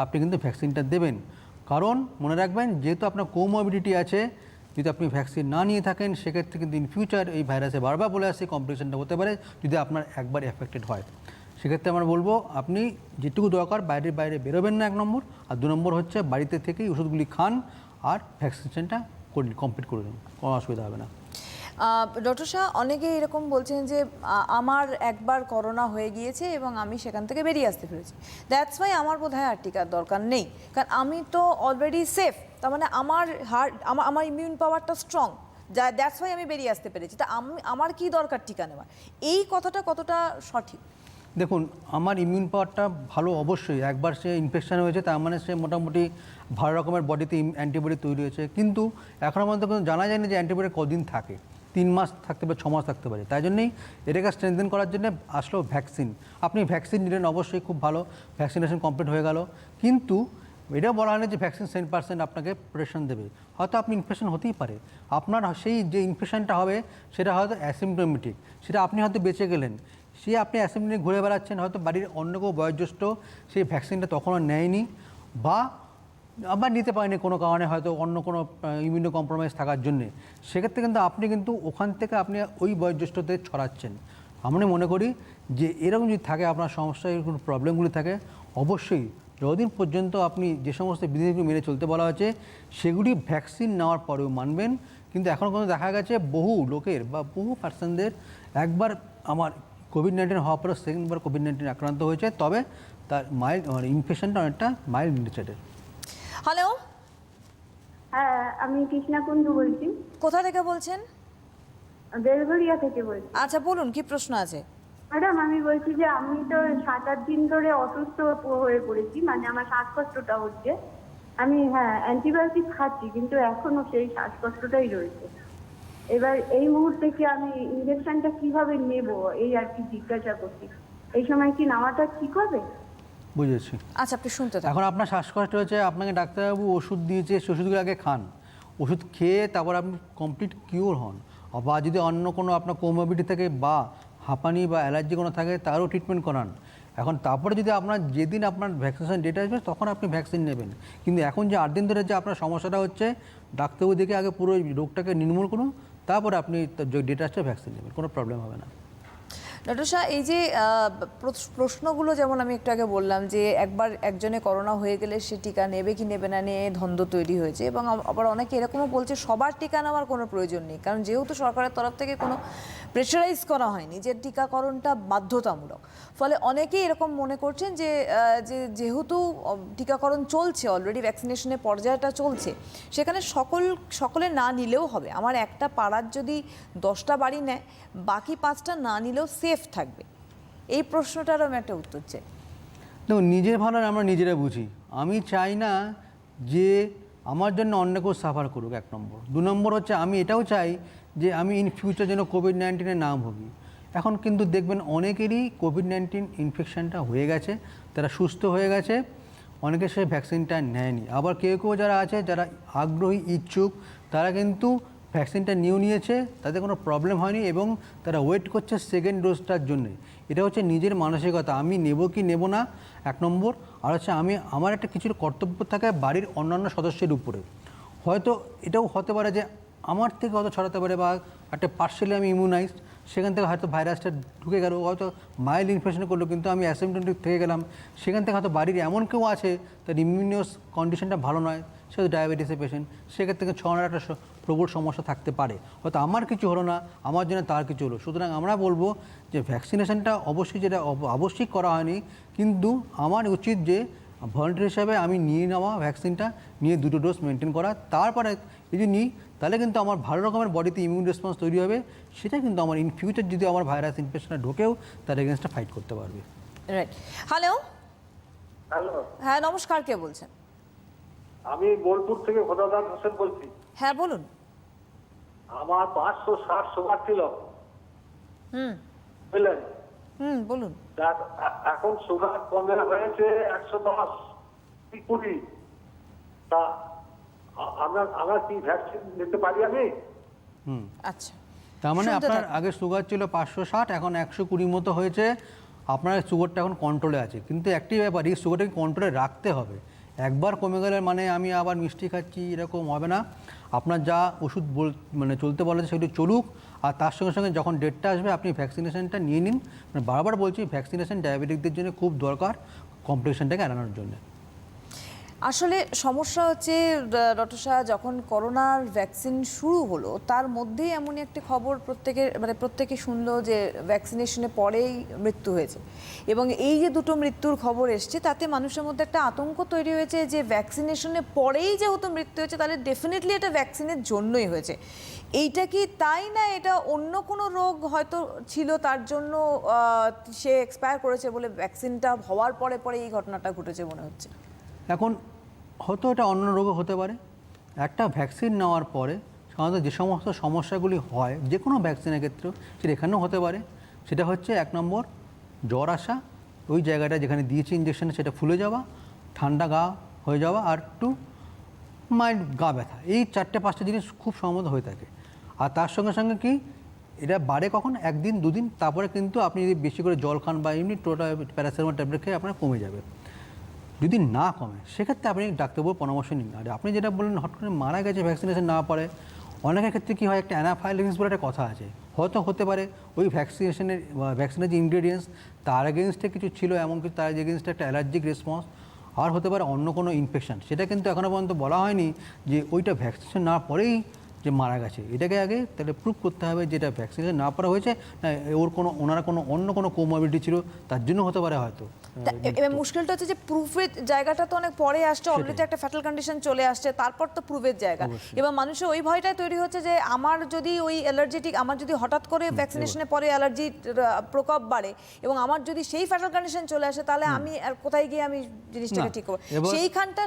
আপনি কিন্তু ভ্যাকসিনটা দেবেন। কারণ মনে রাখবেন, যেহেতু আপনার কোমোবিডিটি আছে, যদি আপনি ভ্যাকসিন না নিয়ে থাকেন সেক্ষেত্রে কিন্তু ইন ফিউচার এই ভাইরাসে বারবার বলে আসছে কমপ্লিকেশনটা হতে পারে যদি আপনার একবার এফেক্টেড হয়। সেক্ষেত্রে আমরা বলবো আপনি যেটুকু দরকার বাইরে বেরোবেন না, 1 নম্বর। আর 2 নম্বর হচ্ছে বাড়িতে থেকেই ওষুধগুলি খান আর ভ্যাকসিনেশনটা কমপ্লিট করে দিন, কোনো অসুবিধা হবে না। ডক্টর শাহ, অনেকে এরকম বলছেন যে আমার একবার করোনা হয়ে গিয়েছে এবং আমি সেখান থেকে বেরিয়ে আসতে পেরেছি, দ্যাটস ওয়াই আমার বোধহয় আর টিকার দরকার নেই, কারণ আমি তো অলরেডি সেফ। তার মানে আমার ইমিউন পাওয়ারটা স্ট্রং, দ্যাটস ওয়াই আমি বেরিয়ে আসতে পেরেছি। তা আমার কি দরকার টিকা নেওয়া? এই কথাটা কতটা সঠিক? দেখুন, আমার ইমিউন পাওয়ারটা ভালো অবশ্যই। একবার সে ইনফেকশন হয়েছে তার মানে সে মোটামুটি ভালো রকমের বডিতে অ্যান্টিবডি তৈরি হয়েছে, কিন্তু এখনও পর্যন্ত কিন্তু জানা যায়নি যে অ্যান্টিবডি কদিন থাকে। 3 মাস থাকতে পারে, 6 মাস থাকতে পারে। তাই জন্যই এটাকে স্ট্রেনথেন করার জন্য আসলো ভ্যাকসিন। আপনি ভ্যাকসিন নিলেন, অবশ্যই খুব ভালো, ভ্যাকসিনেশন কমপ্লিট হয়ে গেল, কিন্তু এটাও বলা হয় না যে ভ্যাকসিন 100% আপনাকে প্রোটেকশন দেবে। হয়তো আপনি ইনফেকশন হতেই পারে, আপনার সেই যে ইনফেকশনটা হবে সেটা হয়তো অ্যাসিমপ্টোমেটিক, সেটা আপনি হয়তো বেঁচে গেলেন। সে আপনি অ্যাসিমপ্টোমেটিক ঘুরে বেড়াচ্ছেন, হয়তো বাড়ির অন্য কেউ বয়োজ্যেষ্ঠ সেই ভ্যাকসিনটা তখনও নেয়নি বা আবার নিতে পারেনি কোনো কারণে, হয়তো অন্য কোনো ইমিউনো কম্প্রোমাইজ থাকার জন্যে। সেক্ষেত্রে কিন্তু আপনি কিন্তু ওখান থেকে আপনি ওই বয়োজ্যেষ্ঠদের ছড়াচ্ছেন। আমি মনে করি যে এরকম যদি থাকে, আপনার সমস্যা এরকম প্রবলেমগুলি থাকে, অবশ্যই যতদিন পর্যন্ত আপনি যে সমস্ত বিধিগুলি মেনে চলতে বলা হয়েছে সেগুলি ভ্যাকসিন নেওয়ার পরেও মানবেন। কিন্তু এখন পর্যন্ত দেখা গেছে বহু লোকের বা বহু পার্সনদের একবার আমার কোভিড-19 হওয়ার পরে সেকেন্ডবার কোভিড-19 আক্রান্ত হয়েছে, তবে তার মাইল্ড ইনফেকশনটা অনেকটা মাইল্ড নেচারের। হ্যালো, হ্যাঁ, আমি কৃষ্ণা কুণ্ডু বলছি, কোথা থেকে বলছেন? বেলঘরিয়া থেকে বলছি। আচ্ছা বলুন, কি প্রশ্ন আছে? ম্যাডাম, আমি বলছি যে আমি তো 7-8 দিন ধরে অসুস্থ হয়ে পড়েছি, মানে আমার শ্বাসকষ্টটা হচ্ছে। আমি অ্যান্টিবায়োটিক খাচ্ছি, কিন্তু এখনো সেই শ্বাসকষ্টটাই রয়েছে। এবার এই মুহূর্তে কি আমি ইঞ্জেকশনটা কিভাবে নেব, এই আর কি জিজ্ঞাসা করছি। এই সময় কি নেওয়াটা ঠিক হবে? বুঝেছি। আচ্ছা, আপনি শুনতে থাকুন। এখন আপনার শ্বাসকষ্ট হয়েছে, আপনাকে ডাক্তারবাবু ওষুধ দিয়েছে, সেই ওষুধগুলো আগে খান। ওষুধ খেয়ে তারপর আপনি কমপ্লিট কিওর হন, বা যদি অন্য কোনো আপনার কোমোবিডিটি থাকে বা হাঁপানি বা অ্যালার্জি কোনো থাকে তারও ট্রিটমেন্ট করান। এখন তারপরে যদি আপনার যেদিন আপনার ভ্যাকসিনেশন ডেট আসবে তখন আপনি ভ্যাকসিন নেবেন। কিন্তু এখন যে 8 দিন ধরে যে আপনার সমস্যাটা হচ্ছে, ডাক্তারবাবু দেখে আগে পুরো রোগটাকে নির্মূল করুন, তারপরে আপনি যে ডেট আসছে ভ্যাকসিন নেবেন, কোনো প্রবলেম হবে না। ডক্টর শাহ, এই যে প্রশ্নগুলো, যেমন আমি একটু আগে বললাম যে একবার একজনে করোনা হয়ে গেলে সে টিকা নেবে কি নেবে না নিয়ে দ্বন্দ্ব তৈরি হয়েছে, এবং আবার অনেকে এরকমও বলছে সবার টিকা নেওয়ার কোনো প্রয়োজন নেই, কারণ যেহেতু সরকারের তরফ থেকে কোনো প্রেশারাইজ করা হয়নি যে টিকাকরণটা বাধ্যতামূলক। ফলে অনেকেই এরকম মনে করছেন যে যেহেতু টিকাকরণ চলছে, অলরেডি ভ্যাকসিনেশনের পর্যায়টা চলছে, সেখানে সকলে না নিলেও হবে। আমার একটা পাড়ার যদি 10টা বাড়ি নেয়, বাকি 5টা না নিলেও সেফ থাকবে। এই প্রশ্নটারও আমি একটা উত্তর চাই। দেখুন, নিজের ভালো আমরা নিজেরা বুঝি। আমি চাই না যে আমার জন্য অন্য কেউ সাফার করুক, 1 নম্বর। 2 নম্বর হচ্ছে আমি এটাও চাই যে আমি ইন ফিউচার যেন কোভিড-19 না ভুগি। এখন কিন্তু দেখবেন অনেকেরই কোভিড-19 ইনফেকশানটা হয়ে গেছে, তারা সুস্থ হয়ে গেছে, অনেকে সেই ভ্যাকসিনটা নেয়নি। আবার কেউ কেউ যারা আছে, যারা আগ্রহী ইচ্ছুক, তারা কিন্তু ভ্যাকসিনটা নিয়েছে, তাদের কোনো প্রবলেম হয়নি এবং তারা ওয়েট করছে সেকেন্ড ডোজটার জন্যে। এটা হচ্ছে নিজের মানসিকতা, আমি নেব কি নেব না 1 নম্বর। আর হচ্ছে আমার একটা কিছুর কর্তব্য থাকে বাড়ির অন্যান্য সদস্যের উপরে। হয়তো এটাও হতে পারে যে আমার থেকে হয়তো ছড়াতে পারে, বা একটা পার্সিয়ালি আমি ইমিউনাইজড, সেখান থেকে হয়তো ভাইরাসটা ঢুকে গেল, হয়তো মাইল্ড ইনফেকশন করলো, কিন্তু আমি অ্যাসিম্পটোমেটিক থেকে গেলাম। সেখান থেকে হয়তো বাড়ির এমন কেউ আছে তার ইমিউনিয়াস কন্ডিশনটা ভালো নয়, সে হয়তো ডায়াবেটিসের পেশেন্ট, সেক্ষেত্রে থেকে ছড়ানোর একটা প্রবল সমস্যা থাকতে পারে। হয়তো আমার কিছু হলো না, আমার জন্য তার কিছু হলো। সুতরাং আমরা বলবো যে ভ্যাকসিনেশনটা অবশ্যই, যেটা আবশ্যিক করা হয়নি, কিন্তু আমার উচিত যে ভলেন্টিয়ার হিসাবে আমি নিয়ে নেওয়া ভ্যাকসিনটা, নিয়ে 2টো ডোজ মেনটেন করা। তারপরে যদি নিই তাহলে কিন্তু আমার ভালো রকমের বডিতে ইমিউন রেসপন্স তৈরি হবে, সেটা কিন্তু আমার ইন ফিউচার যদি আমার ভাইরাস ইনফেকশনে ঢোকেও তার এগেনস্টটা ফাইট করতে পারবে। রাইট। হ্যালো, হ্যালো, হ্যাঁ নমস্কার, কে বলছেন? আমি বোলপুর থেকে খোদাদার হোসেন বলছি। হ্যাঁ বলুন। আমার 560 সুগার ছিল, বুঝলেন? বলুন। এখন সুগার কমে হয়েছে 110 20। তা আমরা কি ভ্যাকসিন নিতে পারি আমি? আচ্ছা, তার মানে শুনতে আপনার থাকুন। আগে সুগার ছিল 560, এখন 120 মতো হয়েছে। আপনার সুগারটা এখন কন্ট্রোলে আছে, কিন্তু একটি ব্যাপার, এই সুগারটাকে কন্ট্রোলে রাখতে হবে। একবার কমে গেলে মানে আমি আবার মিষ্টি খাচ্ছি এরকম হবে না। আপনার যা ওষুধ মানে চলতে বলা যায় সেগুলো চলুক, আর তার সঙ্গে সঙ্গে যখন ডেটটা আসবে আপনি ভ্যাকসিনেশনটা নিয়ে নিন। মানে বারবার বলছি, ভ্যাকসিনেশন ডায়াবেটিকদের জন্য খুব দরকার, কমপ্লিকেশনটাকে এড়ানোর জন্য। আসলে সমস্যা হচ্ছে ডক্টর শাহ, যখন করোনার ভ্যাকসিন শুরু হলো তার মধ্যেই এমনই একটি খবর প্রত্যেকে শুনলো যে ভ্যাকসিনেশনের পরেই মৃত্যু হয়েছে, এবং এই যে 2টো মৃত্যুর খবর এসছে তাতে মানুষের মধ্যে একটা আতঙ্ক তৈরি হয়েছে যে ভ্যাকসিনেশনের পরেই যেহেতু মৃত্যু হয়েছে তাহলে ডেফিনেটলি এটা ভ্যাকসিনের জন্যই হয়েছে। এইটা কি তাই না, এটা অন্য কোনো রোগ হয়তো ছিল তার জন্য সে এক্সপায়ার করেছে বলে ভ্যাকসিনটা হওয়ার পরে পরে এই ঘটনাটা ঘটেছে মনে হচ্ছে? এখন হয়তো এটা অন্য রোগও হতে পারে। একটা ভ্যাকসিন নেওয়ার পরে সাধারণত যে সমস্ত সমস্যাগুলি হয় যে কোনো ভ্যাকসিনের ক্ষেত্রেও সেটা এখানেও হতে পারে। সেটা হচ্ছে 1 নম্বর জ্বর আসা, ওই জায়গাটা যেখানে দিয়েছে ইঞ্জেকশনে সেটা ফুলে যাওয়া, ঠান্ডা গা হয়ে যাওয়া, আর একটু মাইল্ড গা ব্যথা। এই 4-5টা জিনিস খুব সম্ভবত হয়ে থাকে। আর তার সঙ্গে সঙ্গে কি এটা বাড়ে কখন, 1 দিন 2 দিন, তারপরে কিন্তু আপনি যদি বেশি করে জল খান বা এমনি টোটাল প্যারাসিটামল ট্যাবলেট খেয়ে আপনার কমে যাবে। যদি না কমে সেক্ষেত্রে আপনি ডাক্তারবাবুর পরামর্শ নিন। আর আপনি যেটা বললেন হঠাৎ করে মারা গেছে ভ্যাকসিনেশন না পরে, অনেকের ক্ষেত্রে কী হয়, একটা অ্যানাফাইলাক্সিস বলে একটা কথা আছে, হয়তো হতে পারে ওই ভ্যাকসিনের যে ইনগ্রেডিয়েন্টস তার এগেনস্টে কিছু ছিল, এমন কিছু তার এগেনস্টে একটা অ্যালার্জিক রেসপন্স, আর হতে পারে অন্য কোনো ইনফেকশন। সেটা কিন্তু এখনও পর্যন্ত বলা হয়নি যে ওইটা ভ্যাকসিনেশন না পরেই যে মারা গেছে। এটাকে আগে তাহলে প্রুভ করতে হবে যে এটা ভ্যাকসিনেশন না পড়া হয়েছে, না ওনারা অন্য কোনো কোমরবিডিটি ছিল তার জন্য হতে পারে হয়তো। এবার মুশকিলটা হচ্ছে যে প্রুফের জায়গাটা তো অনেক পরে আসছে, অলরেডি একটা ফ্যাটাল কন্ডিশন চলে আসছে, তারপর তো প্রুফের জায়গা। এবার মানুষের ওই ভয়টাই তৈরি হচ্ছে যে আমার যদি ওই অ্যালার্জেটিক, আমার যদি হঠাৎ করে ভ্যাকসিনেশনের পরে অ্যালার্জির প্রকোপ বাড়ে এবং আমার যদি সেই ফ্যাটাল কন্ডিশন চলে আসে, তাহলে আমি আর কোথায় গিয়ে আমি জিনিসটাকে ঠিক করবো? সেইখানটা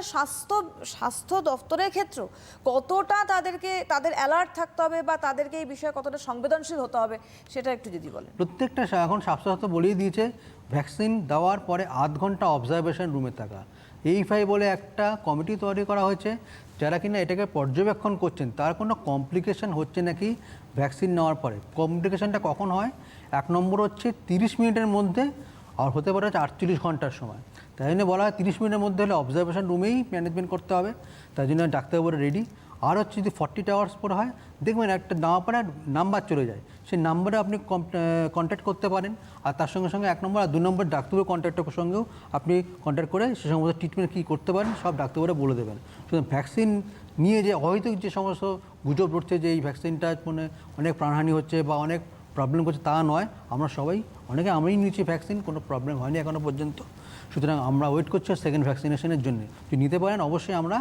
স্বাস্থ্য দপ্তরের ক্ষেত্রে কতটা তাদের অ্যালার্ট থাকতে হবে বা তাদেরকে এই বিষয়ে কতটা সংবেদনশীল হতে হবে সেটা একটু যদি বলেন। প্রত্যেকটা এখন স্বাস্থ্য দপ্তর বলেই দিয়েছে ভ্যাকসিন দেওয়ার পরে 8 ঘন্টা অবজারভেশন রুমে থাকা। এই বলে একটা কমিটি তৈরি করা হয়েছে যারা কিনা এটাকে পর্যবেক্ষণ করছেন তার কোনো কমপ্লিকেশন হচ্ছে নাকি ভ্যাকসিন নেওয়ার পরে। কমপ্লিকেশনটা কখন হয়? 1 নম্বর হচ্ছে 30 মিনিটের মধ্যে, আর হতে পারে 48 ঘন্টার সময়। তাই জন্য বলা হয় 30 মিনিটের মধ্যে হলে অবজারভেশন রুমেই ম্যানেজমেন্ট করতে হবে, তাই জন্য ডাক্তারবাবুরা রেডি। আর হচ্ছে যদি 40 আওয়ার্স পরে হয়, দেখবেন একটা দেওয়ার পরে নাম্বার চলে যায়, সেই নাম্বারে আপনি কন্ট্যাক্ট করতে পারেন। আর তার সঙ্গে সঙ্গে 1 নম্বর আর 2 নম্বর ডাক্তারবাবুর কন্ট্যাক্টের সঙ্গেও আপনি কন্ট্যাক্ট করে সে সমস্ত ট্রিটমেন্ট কী করতে পারেন সব ডাক্তারবাবুরা বলে দেবেন। সুতরাং ভ্যাকসিন নিয়ে যে হয়তো যে সমস্ত গুজব উঠছে যে এই ভ্যাকসিনটা মানে অনেক প্রাণহানি হচ্ছে বা অনেক প্রবলেম করছে, তা নয়। আমরা সবাই আমরাই নিয়েছি ভ্যাকসিন, কোনো প্রবলেম হয়নি এখনও পর্যন্ত। সুতরাং আমরা ওয়েট করছি সেকেন্ড ভ্যাকসিনেশনের জন্য। যদি নিতে পারেন অবশ্যই আমরা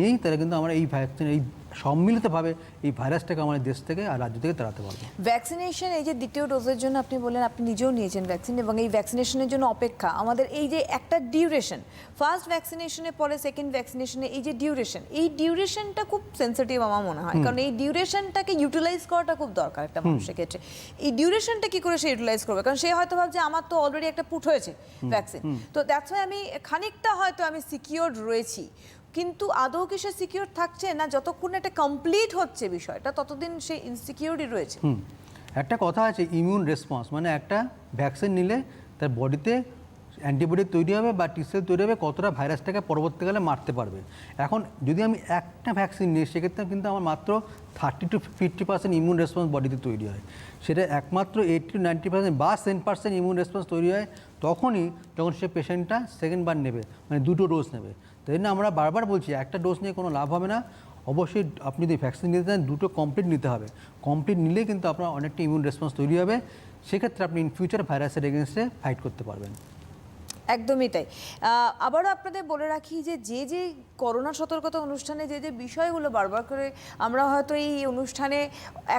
নেই, তাহলে কিন্তু আমরা এই ভ্যাকসিন এই সম্মিলিতভাবে এই ভাইরাসটাকে আমাদের দেশ থেকে আর রাজ্য থেকে তাড়াতে পারবো। ভ্যাকসিনেশন, এই যে দ্বিতীয় ডোজের জন্য আপনি বললেন আপনি নিজেও নিয়েছেন ভ্যাকসিন, এবং এই ভ্যাকসিনেশনের জন্য অপেক্ষা, আমাদের এই যে একটা ডিউরেশন, ফার্স্ট ভ্যাকসিনেশনের পরে সেকেন্ড ভ্যাকসিনেশনে এই যে ডিউরেশন, এই ডিউরেশনটা খুব সেন্সিটিভ আমার মনে হয়, কারণ এই ডিউরেশনটাকে ইউটিলাইজ করাটা খুব দরকার একটা মানুষের ক্ষেত্রে। এই ডিউরেশনটা কি করে সে ইউটিলাইজ করবে? কারণ সে হয়তো ভাবছে আমার তো অলরেডি একটা পুট হয়েছে ভ্যাকসিন, তো দ্যাটস ওয়াই আমি খানিকটা হয়তো আমি সিকিউরড রয়েছি, কিন্তু আদৌ কি সে সিকিউর থাকছে না? যতক্ষণ এটা কমপ্লিট হচ্ছে বিষয়টা ততদিন সে ইনসিকিউরই রয়েছে। একটা কথা আছে ইমিউন রেসপন্স, মানে একটা ভ্যাকসিন নিলে তার বডিতে অ্যান্টিবডি তৈরি হবে বা টিসেল তৈরি হবে, কতটা ভাইরাসটাকে পরবর্তীকালে মারতে পারবে। এখন যদি আমি একটা ভ্যাকসিন নিই সেক্ষেত্রে কিন্তু আমার মাত্র 30 to 50% ইমিউন রেসপন্স বডিতে তৈরি হয়। সেটা একমাত্র 80 to 90% বা 10% ইমিউন রেসপন্স তৈরি হয় তখনই যখন সে পেশেন্টটা সেকেন্ড বার নেবে, মানে 2টো ডোজ নেবে। তাই জন্য আমরা বারবার বলছি একটা ডোজ নিয়ে কোনো লাভ হবে না, অবশ্যই আপনি যদি ভ্যাকসিন নিতে চান 2টো কমপ্লিট নিতে হবে। কমপ্লিট নিলেই কিন্তু আপনার অনেকটা ইমিউন রেসপন্স তৈরি হবে, সেক্ষেত্রে আপনি ইন ফিউচার ভাইরাসের এগেনস্টে ফাইট করতে পারবেন। একদমই তাই। আবারও আপনাদের বলে রাখি যে যে করোনা সতর্কতা অনুষ্ঠানে যে বিষয়গুলো বারবার করে আমরা হয়তো এই অনুষ্ঠানে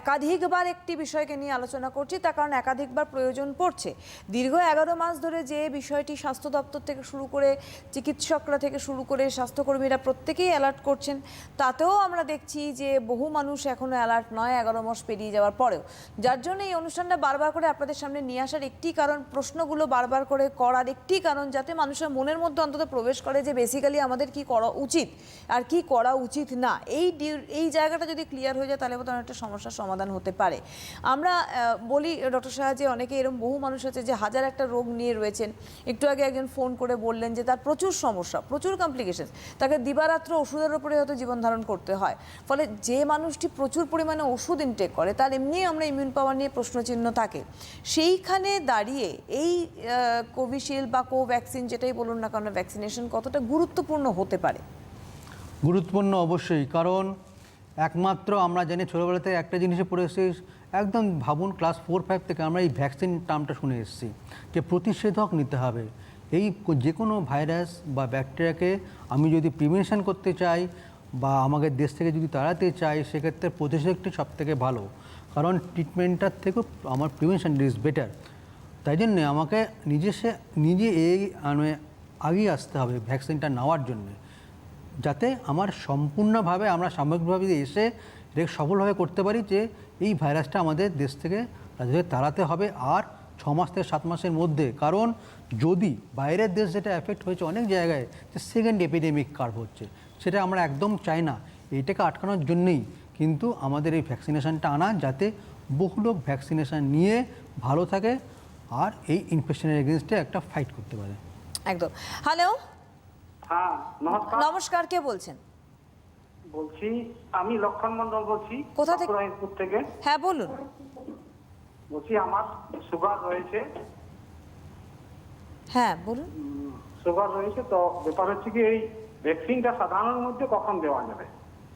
একাধিকবার একটি বিষয়কে নিয়ে আলোচনা করছি, তার কারণ একাধিকবার প্রয়োজন পড়ছে। দীর্ঘ 11 মাস ধরে যে বিষয়টি স্বাস্থ্য দপ্তর থেকে শুরু করে চিকিৎসকরা থেকে শুরু করে স্বাস্থ্যকর্মীরা প্রত্যেকেই অ্যালার্ট করছেন, তাতেও আমরা দেখছি যে বহু মানুষ এখনও অ্যালার্ট নয় 11 মাস পেরিয়ে যাওয়ার পরেও। যার জন্য এই অনুষ্ঠানটা বারবার করে আপনাদের সামনে নিয়ে আসার একটি কারণ, প্রশ্নগুলো বারবার করে করার একটি কারণ, যাতে মানুষের মনের মধ্যে অন্তত প্রবেশ করে যে বেসিক্যালি আমাদের কি করা উচিত আর কি করা উচিত না। এই জায়গাটা যদি ক্লিয়ার হয়ে যায় তাহলে বোধহয় অনেকটা সমস্যার সমাধান হতে পারে। আমরা বলি ডক্টর সাহা যে অনেকে এরকম বহু মানুষ আছে যে হাজার একটা রোগ নিয়ে রয়েছেন। একটু আগে একজন ফোন করে বললেন যে তার প্রচুর সমস্যা, প্রচুর কমপ্লিকেশন, তাকে দিবারাত্র ওষুধের উপরে হয়তো জীবন ধারণ করতে হয়। ফলে যে মানুষটি প্রচুর পরিমাণে ওষুধ ইনটেক করে তার এমনিই আমরা ইমিউন পাওয়ার নিয়ে প্রশ্নচিহ্ন থাকে। সেইখানে দাঁড়িয়ে এই কোভিশিল্ড বা কোভ্যাক্সিন যেটাই বলুন না কারণ ভ্যাকসিনেশন কতটা গুরুত্বপূর্ণ হতে পারে? গুরুত্বপূর্ণ অবশ্যই, কারণ একমাত্র আমরা জানি ছোটোবেলা থেকে একটা জিনিসে পড়ে এসেছি, একদম ভাবুন ক্লাস 4-5 থেকে আমরা এই ভ্যাকসিন টার্মটা শুনে এসেছি যে প্রতিষেধক নিতে হবে। এই যে কোনো ভাইরাস বা ব্যাকটেরিয়াকে আমি যদি প্রিভেনশন করতে চাই বা আমাদের দেশ থেকে যদি তাড়াতে চাই, সেক্ষেত্রে প্রতিষেধকটি সবথেকে ভালো, কারণ ট্রিটমেন্টটার থেকেও আমার প্রিভেনশন ইজ বেটার। তাই জন্যে আমাকে নিজে মানে আগিয়ে আসতে হবে ভ্যাকসিনটা নেওয়ার জন্যে, যাতে আমার সম্পূর্ণভাবে আমরা সামগ্রিকভাবে এসে এটাকে সফলভাবে করতে পারি যে এই ভাইরাসটা আমাদের দেশ থেকে তাড়াতে হবে, আর 6 মাস থেকে 7 মাসের মধ্যে। কারণ যদি বাইরের দেশ যেটা এফেক্ট হয়েছে অনেক জায়গায়, যে সেকেন্ড এপিডেমিক কার্ভ হচ্ছে, সেটা আমরা একদম চাই না। এইটাকে আটকানোর জন্যই কিন্তু আমাদের এই ভ্যাকসিনেশনটা আনা, যাতে বহু লোক ভ্যাকসিনেশন নিয়ে ভালো থাকে আর এই ইনফেকশনের এগেনস্টে একটা ফাইট করতে পারে। একদম। হ্যালো, হ্যাঁ নমস্কার। নমস্কার, কে বলছেন? বলছি আমি লক্ষণ মন্ডল বলছি, কোথা থেকে? বাঁকুড়াপুর থেকে। হ্যাঁ বলুন। বলছি আমার সুগার রয়েছে। হ্যাঁ বলুন। সুগার রয়েছে, তো ব্যাপার হচ্ছে কি এই ভ্যাকসিনটা সাধারণের মধ্যে কখন দেওয়া যাবে,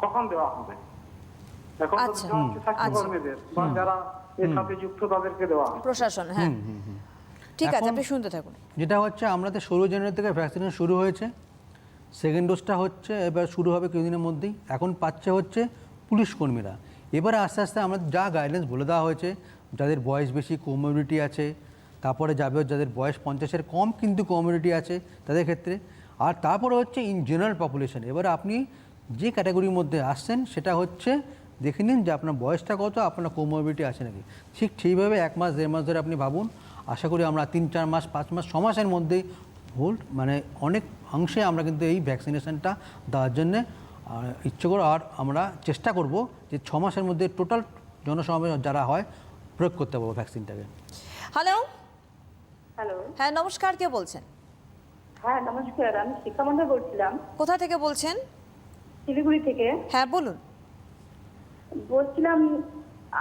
কখন দেওয়া হবে? এখন তো আচ্ছা, দেওয়া হচ্ছে স্বাস্থ্যকর্মীদের বা যারা এর সাথে যুক্ত তাদেরকে দেওয়া হবে। প্রশাসন, হ্যাঁ ঠিক আছে, এখন আপনি শুনতে থাকুন। যেটা হচ্ছে, আমাদের 16 জানুয়ারি থেকে ভ্যাকসিনেশন শুরু হয়েছে, সেকেন্ড ডোজটা হচ্ছে এবার শুরু হবে কিছুদিনের মধ্যেই। এখন পাচ্ছে হচ্ছে পুলিশ কর্মীরা। এবারে আস্তে আস্তে আমাদের যা গাইডলাইন্স বলে দেওয়া হয়েছে, যাদের বয়স বেশি, কোমোবিডিটি আছে, তারপরে যাবে যাদের বয়স 50-এর কম কিন্তু কোমোবিডিটি আছে তাদের ক্ষেত্রে, আর তারপরে হচ্ছে ইন জেনারেল পপুলেশন। এবারে আপনি যে ক্যাটাগরির মধ্যে আসছেন সেটা হচ্ছে দেখে নিন যে আপনার বয়সটা কত, আপনার কোমোবিডিটি আছে নাকি। ঠিক সেইভাবে 1 মাস 1.5 মাস ধরে আপনি ভাবুন। আশা করি আমরা 3-4 মাস 5 মাস 6 মাসের মধ্যেই মানে অনেক অংশে আমরা কিন্তু এই ভ্যাকসিনেশনটা দেওয়ার জন্যে ইচ্ছে করব, আর আমরা চেষ্টা করব যে 6 মাসের মধ্যে টোটাল জনসমাবেশ যারা হয় প্রয়োগ করতে পারবো ভ্যাকসিনটাকে। হ্যালো, হ্যালো, হ্যাঁ নমস্কার, কে বলছেন? হ্যাঁ নমস্কার, আমি শিক্ষা মন্ডল বলছিলাম কোথা থেকে বলছেন? শিলিগুড়ি থেকে। হ্যাঁ বলুন। বলছিলাম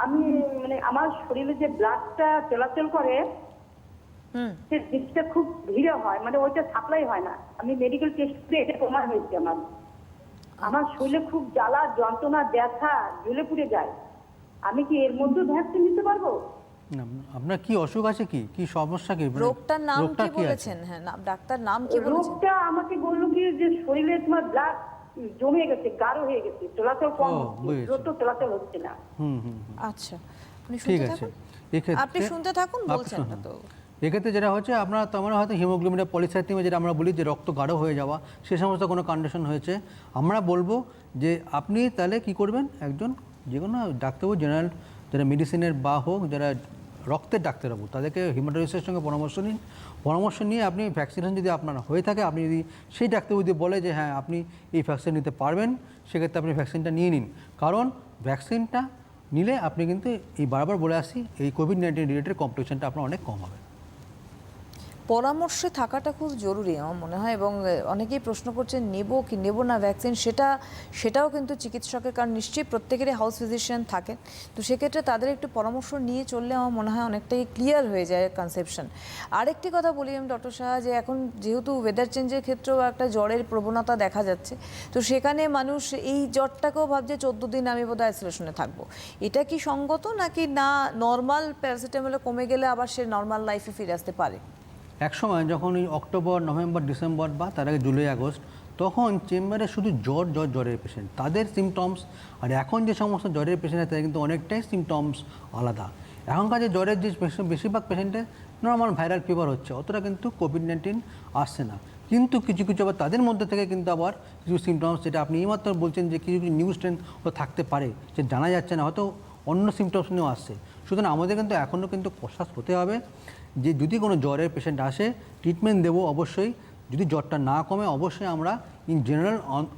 আমি মানে আমার শরীরে যে ব্লাডটা চলাচল করে সে জিনিসটা খুব ভিড়ে হয়, মানে ওইটা সাপ্লাই হয় না। আমি মেডিকেল টেস্ট করে এটা প্রমাণ হয়েছে। আমার শরীরে খুব জ্বালা যন্ত্রণা ব্যথা জ্বলে পুড়ে যায়। আমি কি এর মধ্যে ভ্যাকসিন নিতে পারবো? না, আপনার কি অসুখ আছে, কি কি সমস্যা, কি রোগটার নাম রোগটা কি কি আছে? বলেছেন? হ্যাঁ ডাক্তার নাম কি বলেছেন? রোগটা আমাকে বললো কি যে শরীরে তোমার ব্লাড জমে গেছে, গাঢ় হয়ে গেছে, চলাচল কম হচ্ছে, বুঝেছি। দ্রুত চলাচল হচ্ছে না। আচ্ছা, আপনি ঠিক শুনতে আছে, থাকুন। এক্ষেত্রে আপনি শুনতে থাকুন, আপনি বলছেন না তো। এক্ষেত্রে যেটা হচ্ছে, আপনার তো আমরা হয়তো হিমোগ্লোবিনের পলিসাইথেমিয়া যেটা আমরা বলি যে রক্ত গাঢ় হয়ে যাওয়া, সে সমস্ত কোনো কন্ডিশন হয়েছে, আমরা বলবো যে আপনি তাহলে কি করবেন, একজন যে কোনো ডাক্তারবাবু, জেনারেল যারা মেডিসিনের বা হোক, যারা রক্তের ডাক্তারবাবু, তাদেরকে হিমাটোলজিস্টের সঙ্গে পরামর্শ নিন। পরামর্শ নিয়ে আপনি ভ্যাকসিনেশন যদি আপনার হয়ে থাকে, আপনি যদি সেই ডাক্তারবাবু যদি বলে যে হ্যাঁ আপনি এই ভ্যাকসিন নিতে পারবেন, সেক্ষেত্রে আপনি ভ্যাকসিনটা নিয়ে নিন। কারণ ভ্যাকসিনটা নিলে আপনি কিন্তু এই বারবার বলে আসি, এই কোভিড-19 রিলেটেড কমপ্লিকেশনটা আপনার অনেক কম হবে। পরামর্শে থাকাটা খুব জরুরি আমার মনে হয়, এবং অনেকেই প্রশ্ন করছেন নেব কি নেব না ভ্যাকসিন, সেটাও কিন্তু চিকিৎসকের, কারণ নিশ্চয়ই প্রত্যেকেরই হাউস ফিজিশিয়ান থাকেন, তো সেক্ষেত্রে তাদের একটু পরামর্শ নিয়ে চললে আমার মনে হয় অনেকটাই ক্লিয়ার হয়ে যায় কনসেপশন। আরেকটি কথা বলি আমি ডক্টর সাহা, যে এখন যেহেতু ওয়েদার চেঞ্জের ক্ষেত্রেও একটা জ্বরের প্রবণতা দেখা যাচ্ছে, তো সেখানে মানুষ এই জ্বরটাকেও ভাবছে 14 দিন আমি বোধহয় আইসোলেশনে থাকবো। এটা কি সঙ্গত নাকি না? নর্মাল প্যারাসিটামলে কমে গেলে আবার সে নর্মাল লাইফে ফিরে আসতে পারে? একসময় যখন এই অক্টোবর, নভেম্বর, ডিসেম্বর বা তার আগে জুলাই, আগস্ট, তখন চেম্বারে শুধু জ্বরের পেশেন্ট, তাদের সিমটমস, আর এখন যে সমস্ত জ্বরের পেশেন্ট আছে তাদের কিন্তু অনেকটাই সিমটমস আলাদা। এখনকার যে জ্বরের যে বেশিরভাগ পেশেন্টের নর্মাল ভাইরাল ফিভার হচ্ছে, অতটা কিন্তু কোভিড-19 আসছে না। কিন্তু কিছু কিছু আবার তাদের মধ্যে থেকে কিন্তু আবার কিছু সিমটমস, যেটা আপনি এইমাত্র বলছেন যে কিছু কিছু নিউ স্ট্রেন থাকতে পারে, যে জানা যাচ্ছে না, হয়তো অন্য সিমটমস নিয়েও আসছে। সুতরাং আমাদের কিন্তু এখনও কিন্তু প্রশ্বাস হতে হবে যে যদি কোনো জ্বরের পেশেন্ট আসে, ট্রিটমেন্ট দেবো অবশ্যই। যদি জ্বরটা না কমে, অবশ্যই আমরা ইন জেনারেল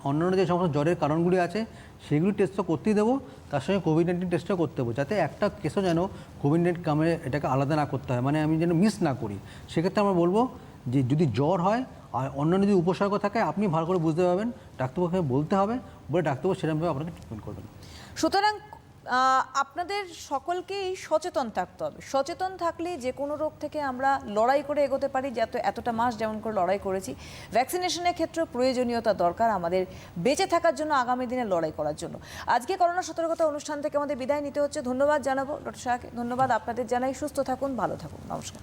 অন্যান্য যে সমস্ত জ্বরের কারণগুলি আছে সেগুলি টেস্টও করতেই দেবো, তার সঙ্গে কোভিড-19 টেস্টও করতে দেবো, যাতে একটা কেসও যেন কোভিড-19 কামে এটাকে আলাদা না করতে হয়, মানে আমি যেন মিস না করি। সেক্ষেত্রে আমরা বলবো যে যদি জ্বর হয় আর অন্যান্য যদি উপসর্গ থাকে, আপনি ভালো করে বুঝতে পারবেন, ডাক্তারবাবুকে বলতে হবে, বলে ডাক্তারবাবু সেরকমভাবে আপনাকে ট্রিটমেন্ট করবেন। সুতরাং আপনাদের সকলকেই সচেতন থাকতে হবে। সচেতন থাকলে যে কোনো রোগ থেকে আমরা লড়াই করে এগোতে পারি, এতটা মাস যেমন করে লড়াই করেছি। ভ্যাকসিনেশনের ক্ষেত্রে প্রয়োজনীয়তা দরকার আমাদের বেঁচে থাকার জন্য, আগামী দিনে লড়াই করার জন্য। আজকে করোনা সতর্কতা অনুষ্ঠান থেকে আমাদের বিদায় নিতে হচ্ছে। ধন্যবাদ জানাবো ডক্টর শাহকে, ধন্যবাদ আপনাদের জানাই। সুস্থ থাকুন, ভালো থাকুন, নমস্কার।